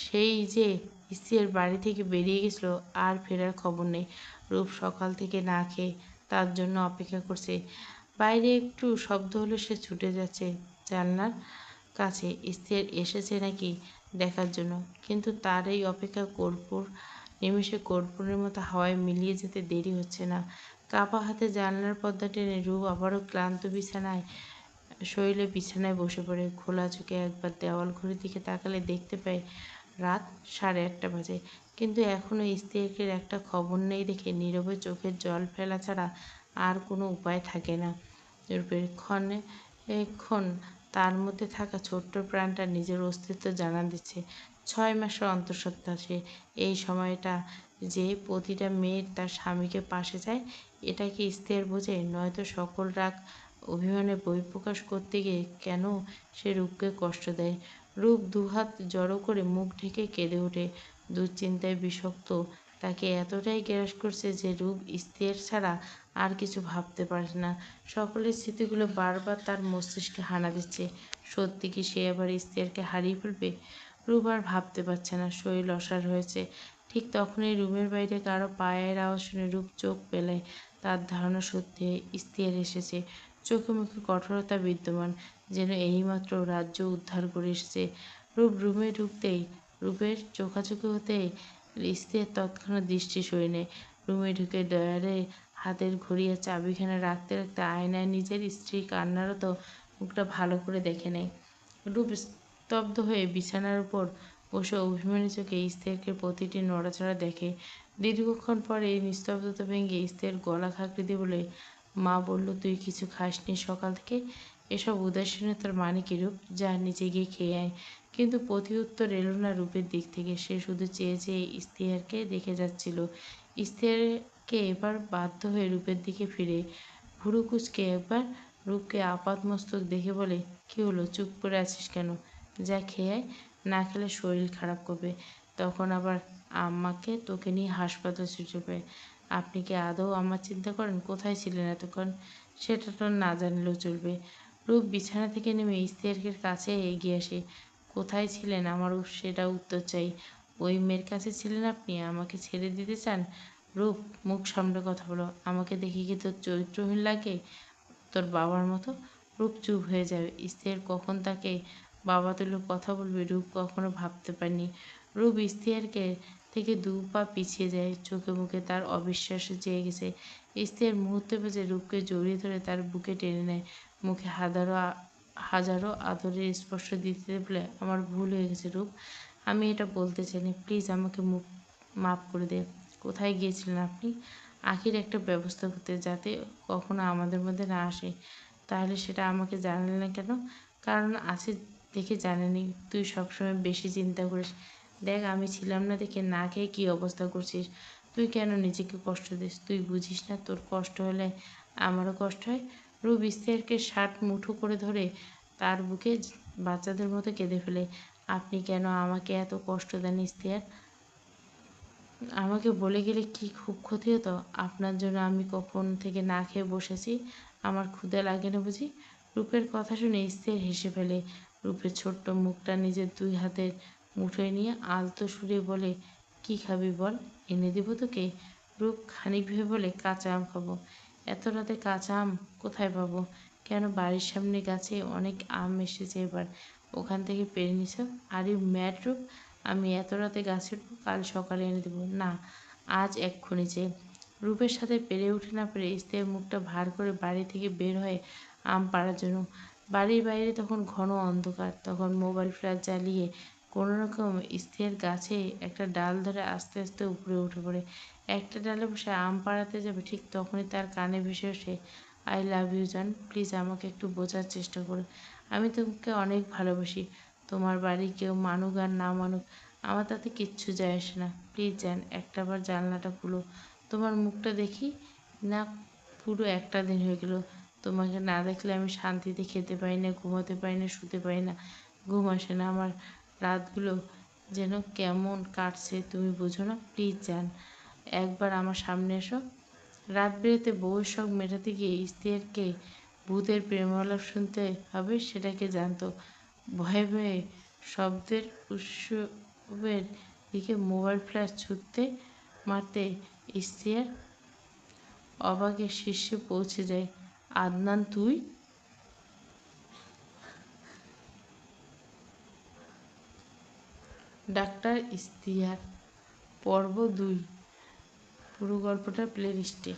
সেই যে ইসির বাড়ি থেকে বেরিয়ে গেছিল, আর ফেরার খবর নেই। রূপ সকাল থেকে না খেয়ে তার জন্য অপেক্ষা করছে। বাইরে একটু শব্দ হলে সে ছুটে যাচ্ছে জানলার কাছে, ইসির এসেছে নাকি দেখার জন্য। কিন্তু তার এই অপেক্ষা নিমেষে কর্পূরের মতো হাওয়ায় মিলিয়ে যেতে দেরি হচ্ছে না। কাপা হাতে জানলার পর্দা টেনে রূপ আবারও ক্লান্ত শরীরে বিছানায় বসে পড়ে। খোলা চোখে একবার দেওয়াল ঘড়ির দিকে তাকালে দেখতে পায় রাত 1:30 বাজে। কিন্তু এখনও স্ত্রীর একটা খবর নেই দেখে নীরবে চোখের জল ফেলা ছাড়া আর কোনো উপায় থাকে না রূপের। ক্ষণ তার মধ্যে থাকা ছোট্ট প্রাণটা নিজের অস্তিত্ব জানান দিচ্ছে। 6 মাসের অন্তঃসত্ত্বা সে। এই সময়টা যে প্রতিটা মেয়ে তার স্বামীকে পাশে চায়, এটা কি স্ত্রীর বোঝে? নয়তো সকল রাগ অভিমানে বহিঃপ্রকাশ করতে গিয়ে কেন সে রূপকে কষ্ট দেয়? রূপ দুহাত জড়ো করে মুখ ঢেকে কেঁদে ওঠে। দুশ্চিন্তায় বিষাক্ত তাকে এতটাই গ্রাস করছে যে রূপ স্ত্রীর ছাড়া আর কিছু ভাবতে পারে না। সকলের স্মৃতিগুলো বারবার তার মস্তিষ্কে হানা দিচ্ছে। সত্যি কি সে আবার স্ত্রীকে হারিয়ে ফেলবে? রূপ আর ভাবতে পারছে না, শরীর অসাড় হয়েছে। ঠিক তখনই রুমের বাইরে কারো পায়ের আওয়াজ শুনে রূপ চোখ পেলায়। তার ধারণা সত্যি, স্ত্রীর এসেছে। চোখে মুখে কঠোরতা বিদ্যমান, যেন এইমাত্র রাজ্য উদ্ধার করে এসেছে। রূপ রুমে ঢুকতেই, রূপের চোখাচোখি হতেই স্ত্রীর তৎক্ষণাৎ দৃষ্টি সরে নেয়। রুমে ঢুকে ডয়ারে হাতের ঘড়ি আর চাবিখানা রাখতে রাখতে আয়নায় নিজের স্ত্রী কান্নারত মুখটা ভালো করে দেখে নেয়। রূপ স্তব্ধ হয়ে বিছানার উপর বসে অভিমানী চোখে স্ত্রীকে প্রতিটি নড়াচড়া দেখে। দীর্ঘক্ষণ পরে এই নিস্তব্ধতা ভেঙে স্ত্রীর গলা খাঁকড়ে দিয়ে বলে, মা বলল তুই কিছু খাসনি সকাল থেকে। এসব উদাসীনতার মানে কি রূপ? যা নিচে গিয়ে খেয়ে আয়। কিন্তু প্রতি উত্তর এলো না রূপের দিক থেকে। সে শুধু চেয়ে চেয়ে ইশতিয়ারকে দেখে যাচ্ছিল। ইশতিয়ারকে এবার বাধ্য হয়ে রূপের দিকে ফিরে ভুরু কুঁচকে একবার রূপকে আপাদমস্তক দেখে বলে, কি হলো, চুপ করে আছিস কেন? যা খেয়ে আয়, না খেলে শরীর খারাপ করবে। তখন আবার আম্মাকে তোকে নিয়ে হাসপাতাল ছুটে পায়। আপনি কি আদৌ আমার চিন্তা করেন? কোথায় ছিলেন এতক্ষণ? সেটা তো না জানলেও চলবে। রূপ বিছানা থেকে নেমে ইশতিয়ারের কাছে এগিয়ে আসে। কোথায় ছিলেন আমারও সেটা উত্তর চাই। ওই মেয়ের কাছে ছিলেন আপনি? আমাকে ছেড়ে দিতে চান? রূপ, মুখ সামলে কথা বলো। আমাকে দেখে কি তোর চরিত্রহীন লাগে? তোর বাবার মতো? রূপ চুপ হয়ে যাবে। ইশতিয়ার কখন তাকে বাবা তুলে কথা বলবে রূপ কখনো ভাবতে পারেনি। রূপ ইশতিয়ারকে থেকে 2 পা পিছিয়ে যায়। চোখে মুখে তার অবিশ্বাস চেয়ে গেছে। ইশতিয়ার মুহূর্তে বাজে রূপকে জড়িয়ে ধরে তার বুকে টেনে নেয়। মুখে হাজারো আদরের স্পর্শ দিতে বলে, আমার ভুল হয়ে গেছে রূপ, আমি এটা বলতে চাইনি, প্লিজ আমাকে মাফ করে দে। কোথায় গিয়েছিলেন আপনি? আখির একটা ব্যবস্থা করতে, যাতে কখনো আমাদের মধ্যে না আসে। তাহলে সেটা আমাকে জানালে না কেন? কারণ আছে দেখে জানেনি। তুই সবসময় বেশি চিন্তা করিস। দেখ, আমি ছিলাম না দেখে না খেয়ে কী অবস্থা করছিস। তুই কেন নিজেকে কষ্ট দিস? তুই বুঝিস না তোর কষ্ট হলে আমারও কষ্ট হয়? রূপ ইশতিয়ারকে শার্ট মুঠো করে ধরে তার বুকে বাচ্চাদের মতো কেঁদে ফেলে। আপনি কেন আমাকে এত কষ্ট দেন ইশতিয়ার? আমাকে বলে গেলে কি খুব ক্ষতি হতো? আপনার জন্য আমি কখন থেকে না খেয়ে বসেছি। আমার ক্ষুধা লাগে না বুঝি? রূপের কথা শুনে স্থির হেসে ফেলে। রূপের ছোট্ট মুখটা নিজের 2 হাতের মুঠোয় নিয়ে আলতো সুরে বলে, কি খাবি বল, এনে দিব তোকে? রূপ খানিক ভেবে বলে, কাঁচা আম খাবো। এত রাতে কাঁচা আম কোথায় পাবো? কেন, বাড়ির সামনে গাছে অনেক আম এসেছে এবার, ওখান থেকে পেরে নিস। আর ইউ ম্যাড রূপ? আমি এত রাতে গাছে উঠবো? কাল সকালে এনে দেবো। না, আজ এক্ষুনি চাই। রূপের সাথে পেরে উঠে না পেরে স্ত্রীর মুখটা ভার করে বাড়ি থেকে বের হয়ে আম পাড়ার জন্য। বাড়ির বাইরে তখন ঘন অন্ধকার। তখন মোবাইল ফ্ল্যাশ জ্বালিয়ে কোনো রকম স্ত্রীর গাছে একটা ডাল ধরে আস্তে আস্তে উপরে উঠে পড়ে। একটা ডালে বসে আম পাড়াতে যাবে, ঠিক তখনই তার কানে ভেসে ওঠে, আই লাভ ইউ জান, প্লিজ আমাকে একটু বোঝার চেষ্টা করো। আমি তোমাকে অনেক ভালোবাসি। তোমার বাড়ি কেউ মানুক আর না মানুক, আমার তাতে কিচ্ছু যায় আসে না। প্লিজ জান, একটাবার জানলাটা খুলো, তোমার মুখটা দেখি না। পুরো একটা দিন হয়ে গেল তোমাকে না দেখলে আমি শান্তিতে খেতে পারি না, ঘুমাতে পারি না, শুতে পারি না। ঘুম আসে না আমার। রাতগুলো যেন কেমন কাটছে তুমি বোঝো না। প্লিজ জান, একবার আমার সামনে এসো। রাত বিরেতে বউয়ের শখ মেটাতে গিয়ে স্ত্রীকে ভূতের প্রেমালাপ শুনতে হবে সেটাকে জানতো। ভয়ে ভয়ে শব্দের উৎসবের দিকে মোবাইল ফ্ল্যাশ ছুটতে মারতে স্ত্রীর অবাকের শীর্ষে পৌঁছে যায়। আদনান তুই? ডাক্তার ইশতিয়াক, পর্ব 2। পুরো গল্পটা প্লে লিস্টে।